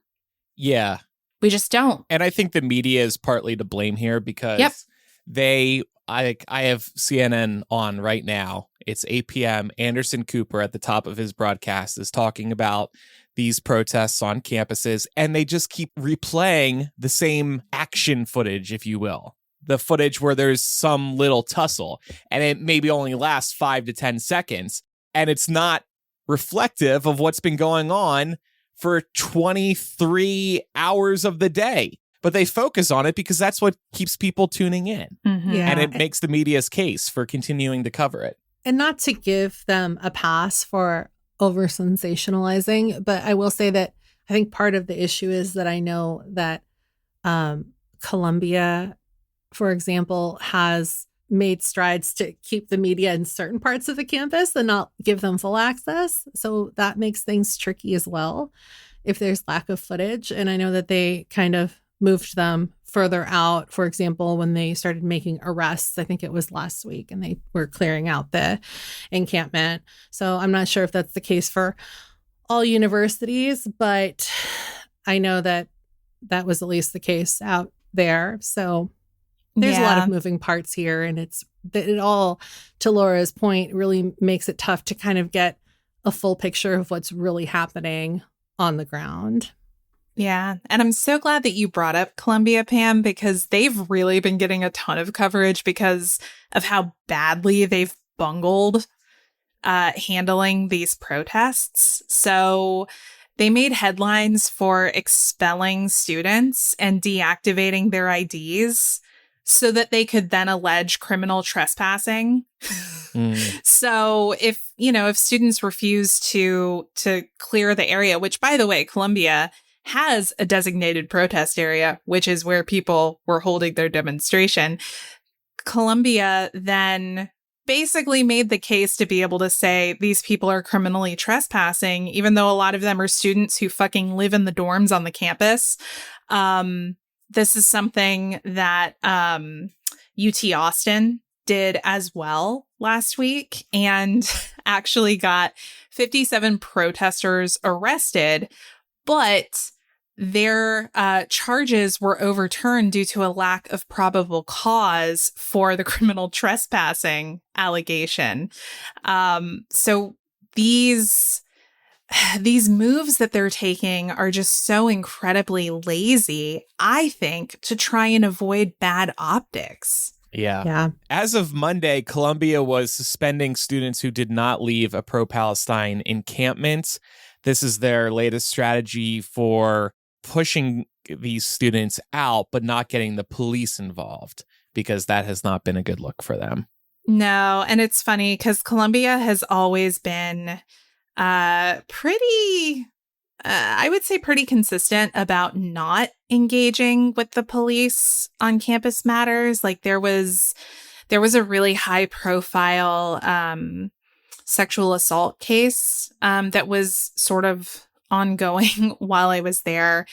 Yeah. We just don't. And I think the media is partly to blame here because I have CNN on right now. It's 8 p.m. Anderson Cooper at the top of his broadcast is talking about these protests on campuses, and they just keep replaying the same action footage, if you will. the footage where there's some little tussle and it maybe only lasts 5 to 10 seconds and it's not reflective of what's been going on for 23 hours of the day. But they focus on it because that's what keeps people tuning in. Mm-hmm. Yeah. And it makes the media's case for continuing to cover it. And not to give them a pass for over sensationalizing, but I will say that I think part of the issue is that I know that Columbia, for example, has made strides to keep the media in certain parts of the campus and not give them full access. So that makes things tricky as well if there's lack of footage. And I know that they kind of moved them further out. For example, when they started making arrests, I think it was last week, and they were clearing out the encampment. So I'm not sure if that's the case for all universities, but I know that that was at least the case out there. So there's a lot of moving parts here, and it all, to Laura's point, really makes it tough to kind of get a full picture of what's really happening on the ground. Yeah. And I'm so glad that you brought up Columbia, Pam, because they've really been getting a ton of coverage because of how badly they've bungled handling these protests. So they made headlines for expelling students and deactivating their IDs so that they could then allege criminal trespassing. So if students refuse to clear the area, which, by the way, Columbia has a designated protest area, which is where people were holding their demonstration, Columbia then basically made the case to be able to say these people are criminally trespassing, even though a lot of them are students who fucking live in the dorms on the campus. This is something that UT Austin did as well last week and actually got 57 protesters arrested, but their charges were overturned due to a lack of probable cause for the criminal trespassing allegation. So these moves that they're taking are just so incredibly lazy, I think, to try and avoid bad optics. Yeah. As of Monday, Columbia was suspending students who did not leave a pro-Palestine encampment. This is their latest strategy for pushing these students out, but not getting the police involved, because that has not been a good look for them. No, and it's funny because Columbia has always been pretty consistent about not engaging with the police on campus matters. Like there was a really high profile sexual assault case that was sort of ongoing while I was there.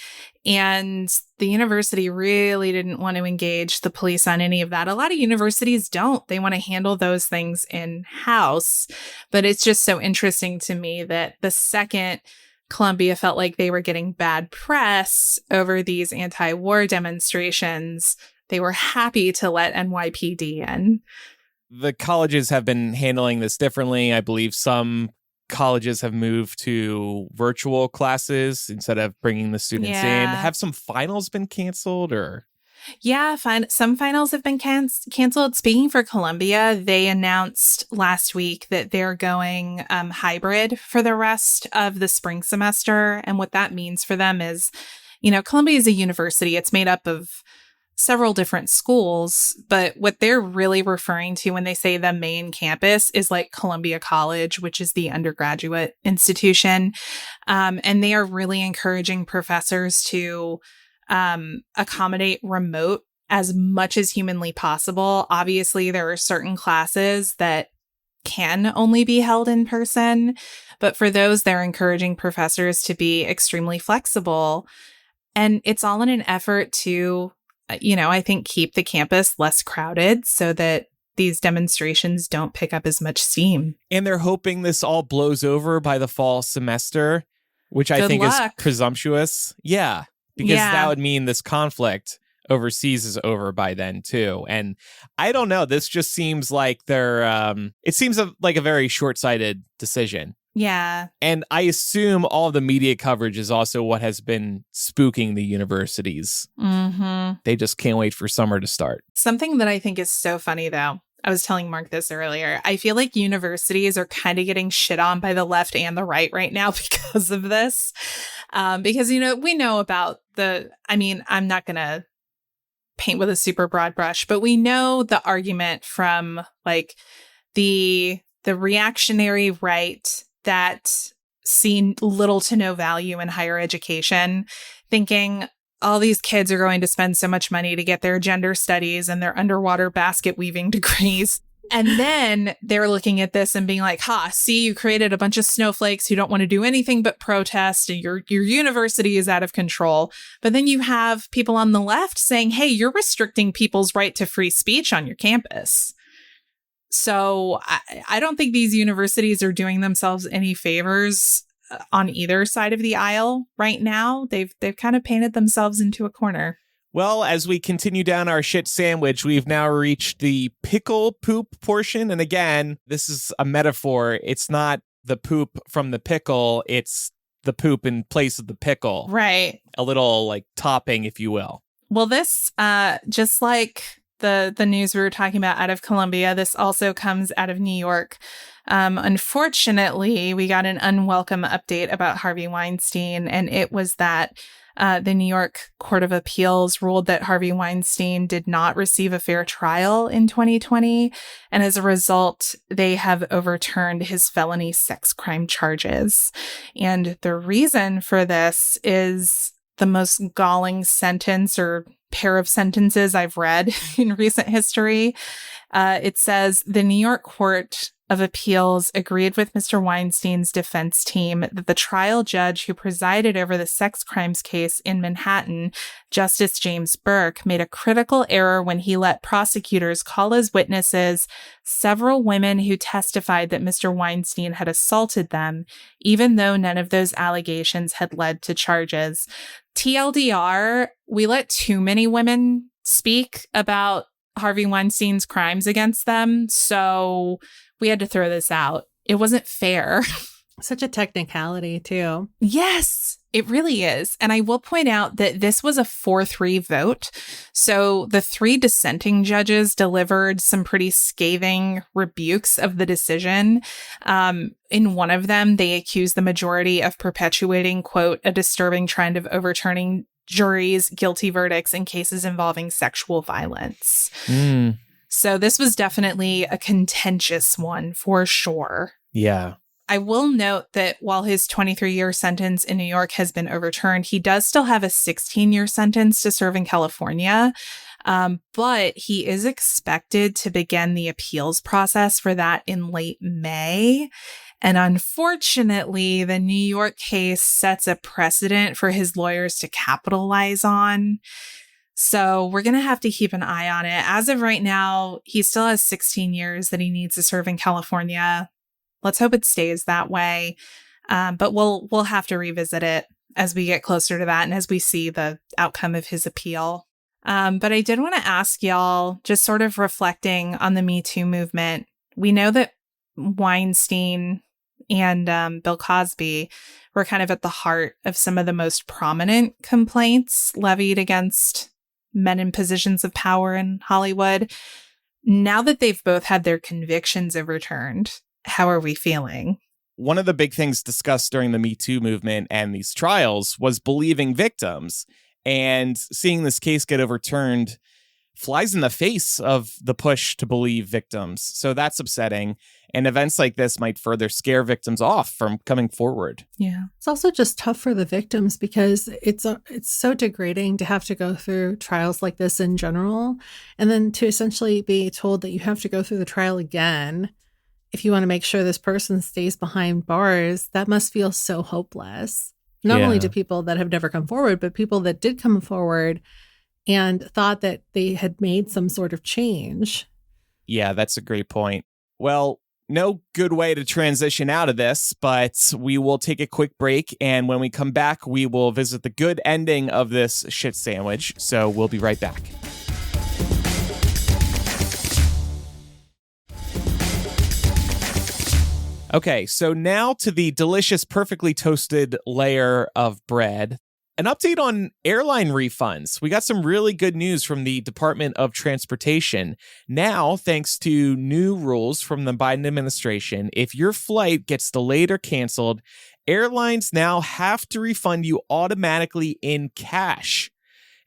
And the university really didn't want to engage the police on any of that. A lot of universities don't. They want to handle those things in-house. But it's just so interesting to me that the second Columbia felt like they were getting bad press over these anti-war demonstrations, they were happy to let NYPD in. The colleges have been handling this differently. I believe some colleges have moved to virtual classes instead of bringing the students in. Have some finals been canceled or? Yeah, some finals have been canceled. Speaking for Columbia, they announced last week that they're going hybrid for the rest of the spring semester. And what that means for them is, Columbia is a university. It's made up of several different schools, but what they're really referring to when they say the main campus is like Columbia College, which is the undergraduate institution. And they are really encouraging professors to accommodate remote as much as humanly possible. Obviously, there are certain classes that can only be held in person, but for those, they're encouraging professors to be extremely flexible. And it's all in an effort to I think keep the campus less crowded so that these demonstrations don't pick up as much steam. And they're hoping this all blows over by the fall semester, which I think is presumptuous. Yeah, because that would mean this conflict overseas is over by then too. And I don't know, this just seems like it seems like a very short-sighted decision. Yeah. And I assume all the media coverage is also what has been spooking the universities. Mm-hmm. They just can't wait for summer to start. Something that I think is so funny, though, I was telling Mark this earlier. I feel like universities are kind of getting shit on by the left and the right now because of this. Because, we know about I'm not going to paint with a super broad brush, but we know the argument from like the reactionary right that see little to no value in higher education, thinking all these kids are going to spend so much money to get their gender studies and their underwater basket weaving degrees. And then they're looking at this and being like, see, you created a bunch of snowflakes who don't want to do anything but protest, and your university is out of control. But then you have people on the left saying, hey, you're restricting people's right to free speech on your campus. So I don't think these universities are doing themselves any favors on either side of the aisle right now. They've kind of painted themselves into a corner. Well, as we continue down our shit sandwich, we've now reached the pickle poop portion. And again, this is a metaphor. It's not the poop from the pickle. It's the poop in place of the pickle. Right. A little like topping, if you will. Well, this, just like the news we were talking about out of Colombia, this also comes out of New York. Unfortunately, we got an unwelcome update about Harvey Weinstein, and it was that the New York Court of Appeals ruled that Harvey Weinstein did not receive a fair trial in 2020. And as a result, they have overturned his felony sex crime charges. And the reason for this is the most galling sentence or pair of sentences I've read in recent history. It says the New York Court of Appeals agreed with Mr. Weinstein's defense team that the trial judge who presided over the sex crimes case in Manhattan, Justice James Burke, made a critical error when he let prosecutors call as witnesses several women who testified that Mr. Weinstein had assaulted them, even though none of those allegations had led to charges. TLDR, we let too many women speak about Harvey Weinstein's crimes against them, so we had to throw this out. It wasn't fair. Such a technicality, too. Yes, it really is. And I will point out that this was a 4-3 vote. So the 3 dissenting judges delivered some pretty scathing rebukes of the decision. In one of them, they accused the majority of perpetuating, quote, a disturbing trend of overturning juries' guilty verdicts in cases involving sexual violence. So this was definitely a contentious one for sure. Yeah. I will note that while his 23-year sentence in New York has been overturned, he does still have a 16-year sentence to serve in California. But he is expected to begin the appeals process for that in late May. And unfortunately, the New York case sets a precedent for his lawyers to capitalize on. So we're going to have to keep an eye on it. As of right now, he still has 16 years that he needs to serve in California. Let's hope it stays that way. But we'll have to revisit it as we get closer to that and as we see the outcome of his appeal. But I did want to ask y'all, just sort of reflecting on the Me Too movement. We know that Weinstein and Bill Cosby were kind of at the heart of some of the most prominent complaints levied against men in positions of power in Hollywood. Now that they've both had their convictions overturned, how are we feeling? One of the big things discussed during the Me Too movement and these trials was believing victims. And seeing this case get overturned flies in the face of the push to believe victims. So that's upsetting. And events like this might further scare victims off from coming forward. Yeah. It's also just tough for the victims because it's so degrading to have to go through trials like this in general. And then to essentially be told that you have to go through the trial again if you want to make sure this person stays behind bars, that must feel so hopeless. Not only to people that have never come forward, but people that did come forward and thought that they had made some sort of change. Yeah, that's a great point. Well, no good way to transition out of this, but we will take a quick break. And when we come back, we will visit the good ending of this shit sandwich. So we'll be right back. Okay, so now to the delicious, perfectly toasted layer of bread. An update on airline refunds. We got some really good news from the Department of Transportation. Now, thanks to new rules from the Biden administration, if your flight gets delayed or canceled, airlines now have to refund you automatically in cash.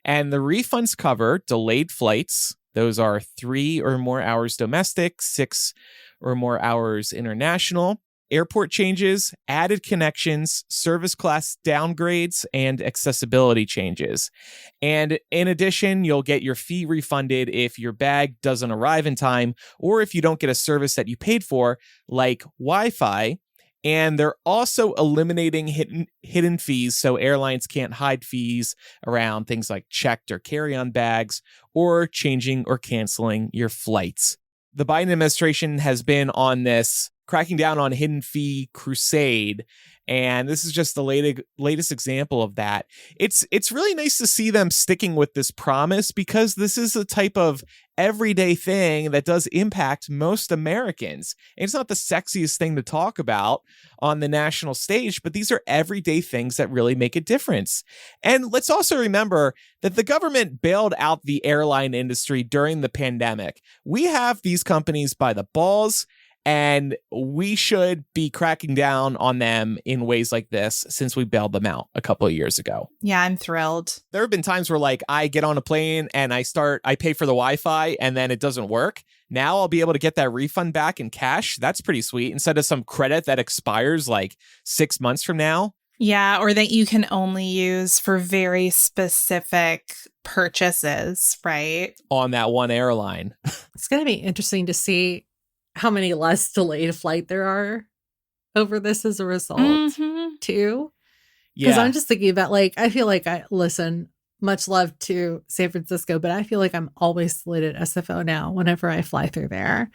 And the refunds cover delayed flights. Those are 3 or more hours domestic, 6 or more hours international. Airport changes, added connections, service class downgrades, and accessibility changes. And in addition, you'll get your fee refunded if your bag doesn't arrive in time or if you don't get a service that you paid for, like Wi-Fi. And they're also eliminating hidden fees so airlines can't hide fees around things like checked or carry-on bags or changing or canceling your flights. The Biden administration has been on this cracking down on hidden fee crusade, and this is just the latest example of that. It's really nice to see them sticking with this promise because this is a type of everyday thing that does impact most Americans. And it's not the sexiest thing to talk about on the national stage, but these are everyday things that really make a difference. And let's also remember that the government bailed out the airline industry during the pandemic. We have these companies by the balls, and we should be cracking down on them in ways like this since we bailed them out a couple of years ago. Yeah, I'm thrilled. There have been times where like I get on a plane and I pay for the Wi-Fi and then it doesn't work. Now I'll be able to get that refund back in cash. That's pretty sweet instead of some credit that expires like 6 months from now. Yeah, or that you can only use for very specific purchases, right? On that one airline. It's going to be interesting to see how many less delayed flight there are over this as a result, too. Because I'm just thinking about, like, I feel like much love to San Francisco, but I feel like I'm always delayed at SFO now whenever I fly through there.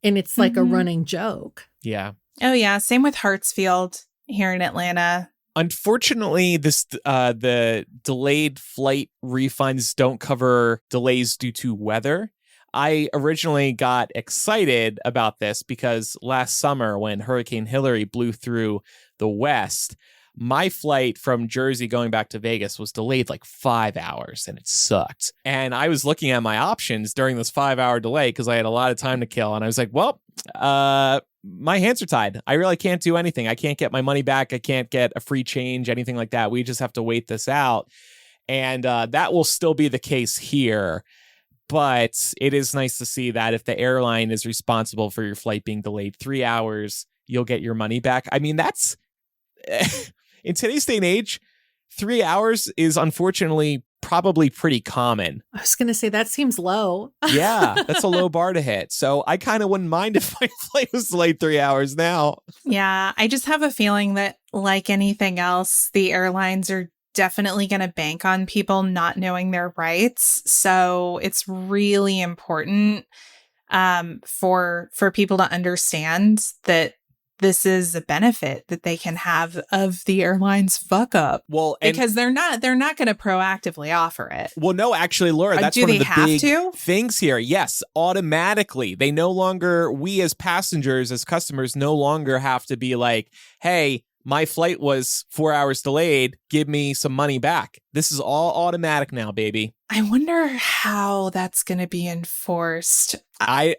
And it's like a running joke. Yeah. Oh, yeah. Same with Hartsfield here in Atlanta. Unfortunately, the delayed flight refunds don't cover delays due to weather. I originally got excited about this because last summer when Hurricane Hillary blew through the West, my flight from Jersey going back to Vegas was delayed like 5 hours and it sucked. And I was looking at my options during this 5-hour delay because I had a lot of time to kill. And I was like, well, my hands are tied. I really can't do anything. I can't get my money back. I can't get a free change, anything like that. We just have to wait this out. And that will still be the case here. But it is nice to see that if the airline is responsible for your flight being delayed 3 hours, you'll get your money back. I mean, that's in today's day and age, 3 hours is unfortunately probably pretty common. I was going to say that seems low. Yeah, that's a low bar to hit. So I kind of wouldn't mind if my flight was delayed 3 hours now. Yeah, I just have a feeling that like anything else, the airlines are definitely going to bank on people not knowing their rights. So it's really important for people to understand that this is a benefit that they can have of the airline's fuck up. Well, because they're not going to proactively offer it. Well, no, actually, Laura, that's one of the big things here. Yes, automatically. They no longer, we as passengers, as customers, no longer have to be like, hey, my flight was 4 hours delayed. Give me some money back. This is all automatic now, baby. I wonder how that's going to be enforced. I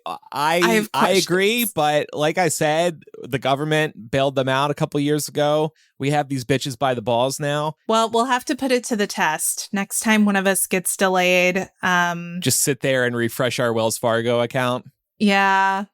agree, but like I said, the government bailed them out a couple years ago. We have these bitches by the balls now. Well, we'll have to put it to the test. Next time one of us gets delayed, just sit there and refresh our Wells Fargo account. Yeah.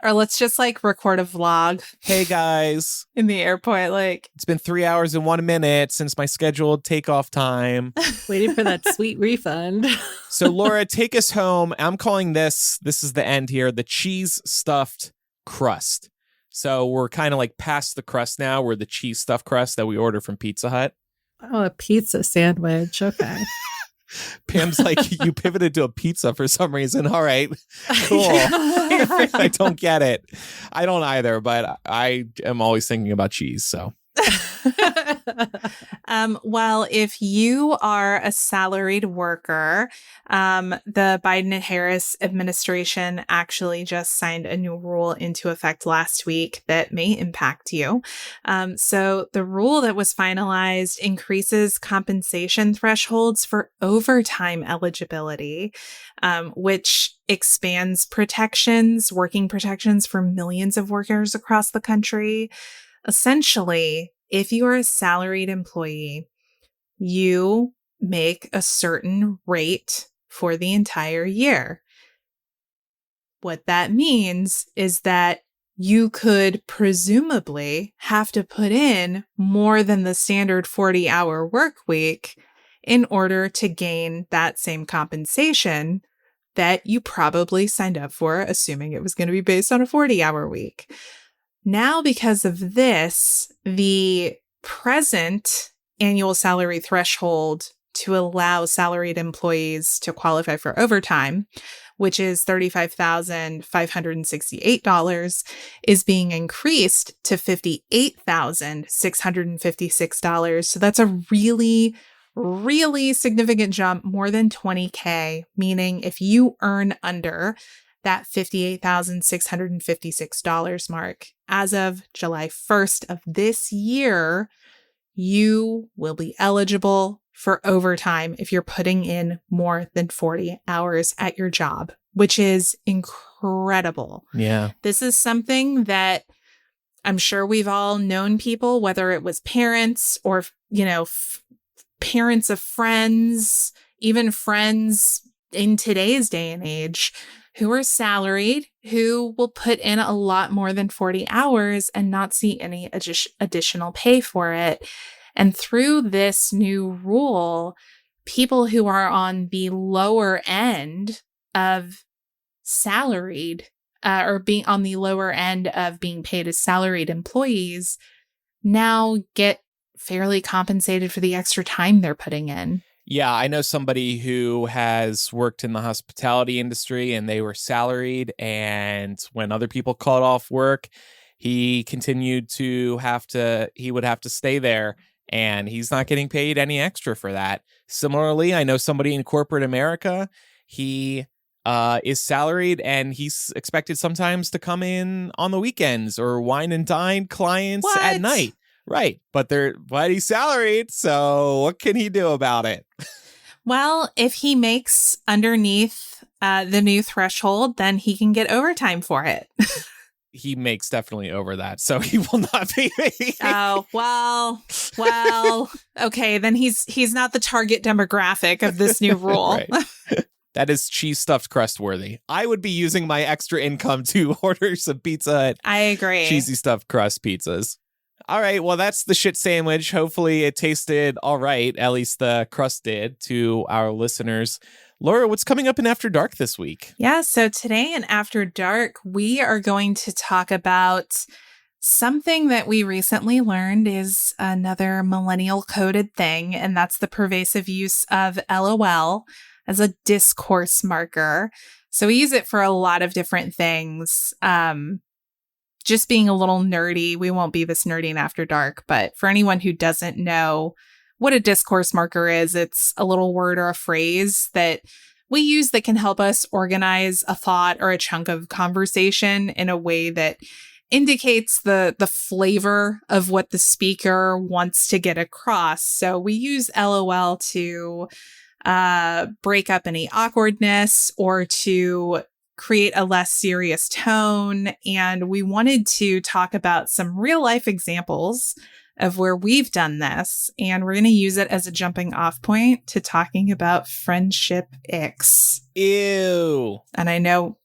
Or let's just like record a vlog. Hey guys. In the airport, like. It's been 3 hours and 1 minute since my scheduled takeoff time. Waiting for that sweet refund. So Laura, take us home. I'm calling this is the end here, the cheese stuffed crust. So we're kind of like past the crust now. We're the cheese stuffed crust that we order from Pizza Hut. Oh, a pizza sandwich. Okay. Pam's like, you pivoted to a pizza for some reason. All right, cool. I don't get it. I don't either, but I am always thinking about cheese, so. Well, if you are a salaried worker, the Biden and Harris administration actually just signed a new rule into effect last week that may impact you. So the rule that was finalized increases compensation thresholds for overtime eligibility, which expands working protections for millions of workers across the country. Essentially, if you are a salaried employee, you make a certain rate for the entire year. What that means is that you could presumably have to put in more than the standard 40-hour work week in order to gain that same compensation that you probably signed up for, assuming it was going to be based on a 40-hour week. Now, because of this, the present annual salary threshold to allow salaried employees to qualify for overtime, which is $35,568, is being increased to $58,656. So that's a really, really significant jump, more than $20K, meaning if you earn under that $58,656 mark as of July 1st of this year, you will be eligible for overtime if you're putting in more than 40 hours at your job, which is incredible. Yeah. This is something that I'm sure we've all known people, whether it was parents or, parents of friends, even friends in today's day and age, who are salaried, who will put in a lot more than 40 hours and not see any additional pay for it. And through this new rule, people who are on the lower end of salaried or being on the lower end of being paid as salaried employees now get fairly compensated for the extra time they're putting in. Yeah, I know somebody who has worked in the hospitality industry and they were salaried. And when other people called off work, he continued to he would have to stay there, and he's not getting paid any extra for that. Similarly, I know somebody in corporate America, he is salaried and he's expected sometimes to come in on the weekends or wine and dine clients at night. Right. But he's salaried. So what can he do about it? Well, if he makes underneath the new threshold, then he can get overtime for it. He makes definitely over that. So he will not be. Oh, well, okay. Then he's not the target demographic of this new rule. Right. That is cheese stuffed crust worthy. I would be using my extra income to order some Pizza Hut. I agree. Cheesy stuffed crust pizzas. All right, well, that's the shit sandwich. Hopefully it tasted all right, at least the crust did, to our listeners. Laura, what's coming up in After Dark this week? Yeah, so today in After Dark, we are going to talk about something that we recently learned is another millennial coded thing, and that's the pervasive use of LOL as a discourse marker. So we use it for a lot of different things. Just being a little nerdy, we won't be this nerdy in After Dark, but for anyone who doesn't know what a discourse marker is, it's a little word or a phrase that we use that can help us organize a thought or a chunk of conversation in a way that indicates the flavor of what the speaker wants to get across. So we use LOL to break up any awkwardness or to create a less serious tone. And we wanted to talk about some real life examples of where we've done this. And we're going to use it as a jumping off point to talking about friendship icks. Ew. And I know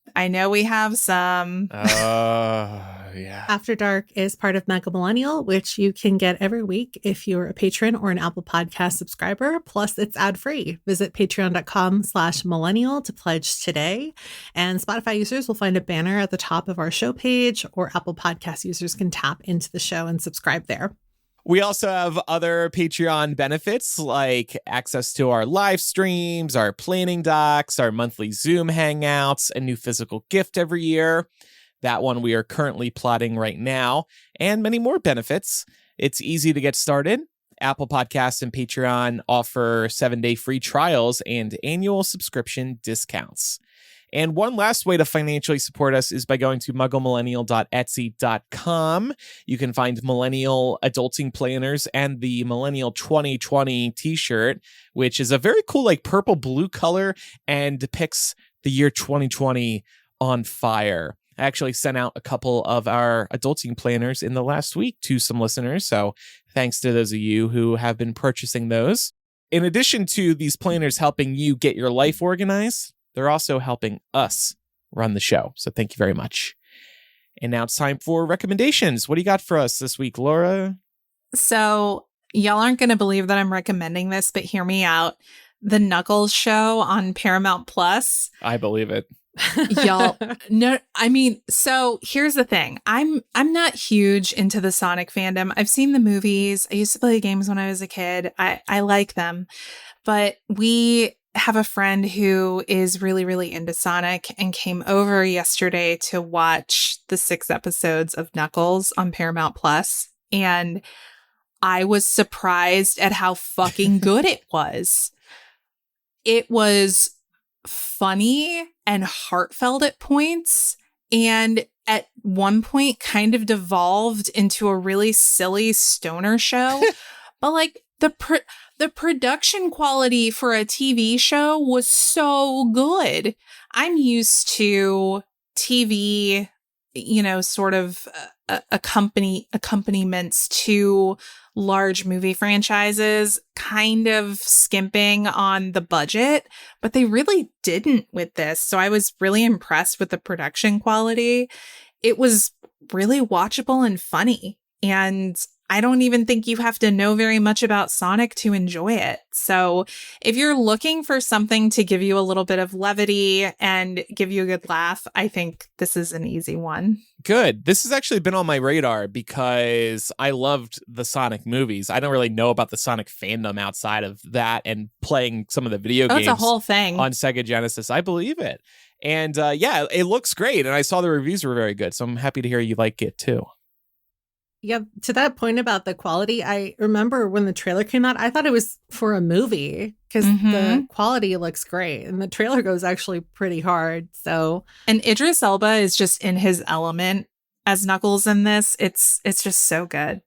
we have some. Yeah. After Dark is part of Mega Millennial, which you can get every week if you're a patron or an Apple Podcast subscriber. Plus, it's ad-free. Visit patreon.com/millennial to pledge today. And Spotify users will find a banner at the top of our show page, or Apple Podcast users can tap into the show and subscribe there. We also have other Patreon benefits like access to our live streams, our planning docs, our monthly Zoom hangouts, a new physical gift every year. That one we are currently plotting right now, and many more benefits. It's easy to get started, Apple Podcasts and Patreon offer 7-day free trials and annual subscription discounts. And one last way to financially support us is by going to mugglemillennial.etsy.com. You can find Millennial adulting planners and the Millennial 2020 t-shirt, which is a very cool, like purple blue color and depicts the year 2020 on fire. I actually sent out a couple of our adulting planners in the last week to some listeners. So thanks to those of you who have been purchasing those. In addition to these planners helping you get your life organized, they're also helping us run the show. So thank you very much. And now it's time for recommendations. What do you got for us this week, Laura? So y'all aren't going to believe that I'm recommending this, but hear me out. The Knuckles show on Paramount Plus. I believe it. Y'all, no, I mean, so here's the thing. I'm not huge into the Sonic fandom. I've seen the movies. I used to play the games when I was a kid. I like them. But we have a friend who is really, really into Sonic and came over yesterday to watch the 6 episodes of Knuckles on Paramount Plus. And I was surprised at how fucking good it was. It was funny and heartfelt at points, and at one point kind of devolved into a really silly stoner show. But like the production quality for a TV show was so good. I'm used to TV, sort of accompaniments to large movie franchises, kind of skimping on the budget, but they really didn't with this. So I was really impressed with the production quality. It was really watchable and funny. And I don't even think you have to know very much about Sonic to enjoy it. So if you're looking for something to give you a little bit of levity and give you a good laugh, I think this is an easy one. Good. This has actually been on my radar because I loved the Sonic movies. I don't really know about the Sonic fandom outside of that and playing some of the video games. That's a whole thing. On Sega Genesis. I believe it. And yeah, it looks great. And I saw the reviews were very good. So I'm happy to hear you like it too. Yeah, to that point about the quality, I remember when the trailer came out, I thought it was for a movie because the quality looks great and the trailer goes actually pretty hard. So, and Idris Elba is just in his element as Knuckles in this. It's just so good.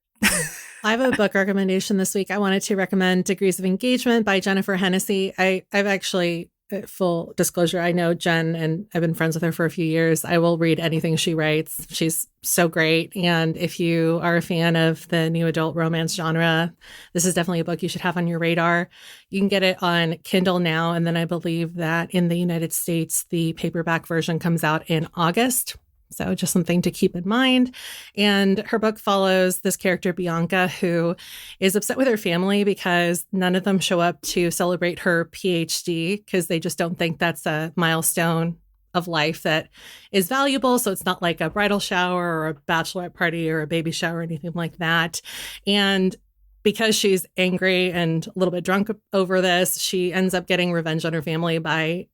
I have a book recommendation this week. I wanted to recommend Degrees of Engagement by Jennifer Hennessy. I've actually, full disclosure, I know Jen and I've been friends with her for a few years. I will read anything she writes. She's so great. And if you are a fan of the new adult romance genre, this is definitely a book you should have on your radar. You can get it on Kindle now. And then I believe that in the United States, the paperback version comes out in August. So just something to keep in mind. And her book follows this character, Bianca, who is upset with her family because none of them show up to celebrate her PhD because they just don't think that's a milestone of life that is valuable. So it's not like a bridal shower or a bachelorette party or a baby shower or anything like that. And because she's angry and a little bit drunk over this, she ends up getting revenge on her family by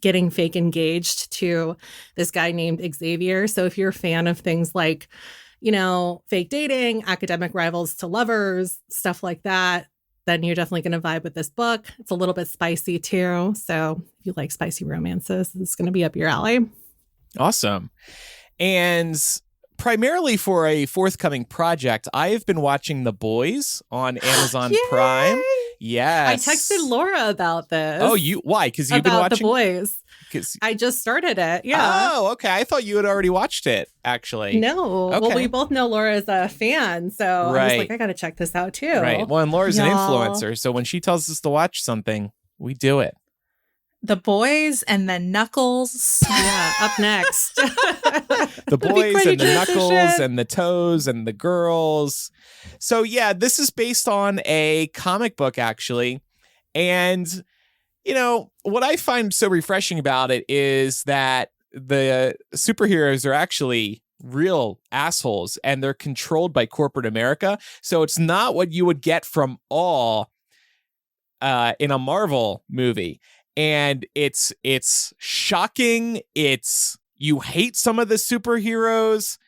getting fake engaged to this guy named Xavier. So if you're a fan of things like, fake dating, academic rivals to lovers, stuff like that, then you're definitely going to vibe with this book. It's a little bit spicy too. So if you like spicy romances, it's going to be up your alley. Awesome. And primarily for a forthcoming project, I have been watching The Boys on Amazon Prime. Yes. I texted Laura about this. Oh, why? Because you've been watching The Boys. I just started it. Yeah. Oh, okay. I thought you had already watched it, actually. No. Okay. Well, we both know Laura is a fan, so right. I was like, I got to check this out too. Right. Well, and Laura's an influencer, so when she tells us to watch something, we do it. The Boys and the Knuckles. Yeah, up next. The Boys and the Knuckles and the Toes and the Girls. So yeah, this is based on a comic book, actually. And, what I find so refreshing about it is that the superheroes are actually real assholes and they're controlled by corporate America. So it's not what you would get from Awe in a Marvel movie. And it's shocking. You hate some of the superheroes.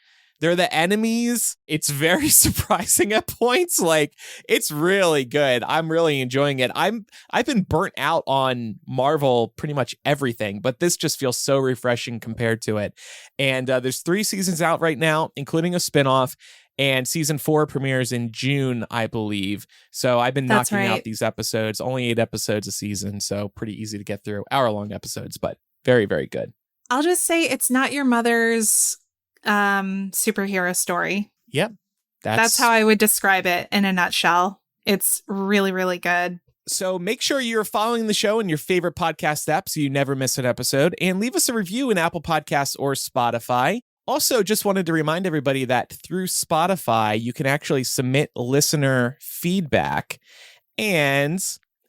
They're the enemies. It's very surprising at points. Like, it's really good. I'm really enjoying it. I've been burnt out on Marvel pretty much everything, but this just feels so refreshing compared to it. And there's 3 seasons out right now, including a spinoff. And season 4 premieres in June, I believe. So I've been knocking out these episodes, only 8 episodes a season. So pretty easy to get through, hour-long episodes, but very, very good. I'll just say it's not your mother's superhero story. Yep. That's how I would describe it in a nutshell. It's really, really good. So make sure you're following the show in your favorite podcast app so you never miss an episode, and leave us a review in Apple Podcasts or Spotify. Also, just wanted to remind everybody that through Spotify, you can actually submit listener feedback. And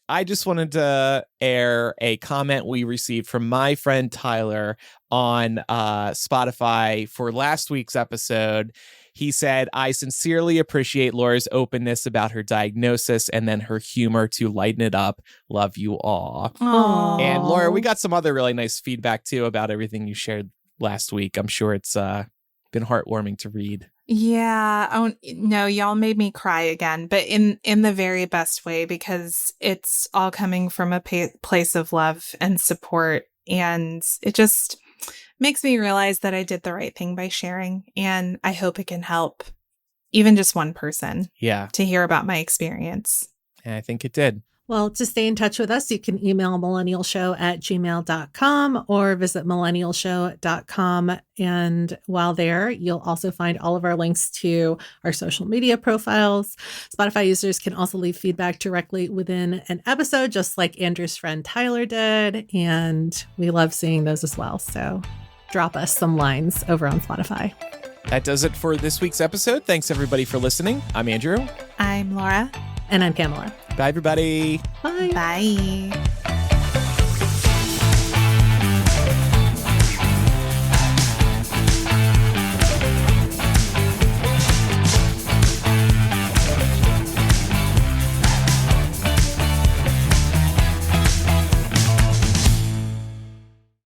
I just wanted to air a comment we received from my friend Tyler on Spotify for last week's episode. He said, "I sincerely appreciate Laura's openness about her diagnosis and then her humor to lighten it up. Love you all." Aww. And Laura, we got some other really nice feedback too about everything you shared last week. I'm sure it's been heartwarming to read. Yeah. Oh no, y'all made me cry again, but in the very best way, because it's all coming from a place of love and support, and it just makes me realize that I did the right thing by sharing, and I hope it can help even just one person to hear about my experience. And I think it did. Well, to stay in touch with us, you can email millennialshow@gmail.com or visit millennialshow.com. And while there, you'll also find all of our links to our social media profiles. Spotify users can also leave feedback directly within an episode, just like Andrew's friend Tyler did. And we love seeing those as well. So drop us some lines over on Spotify. That does it for this week's episode. Thanks, everybody, for listening. I'm Andrew. I'm Laura. And I'm Pamela. Bye, everybody. Bye. Bye.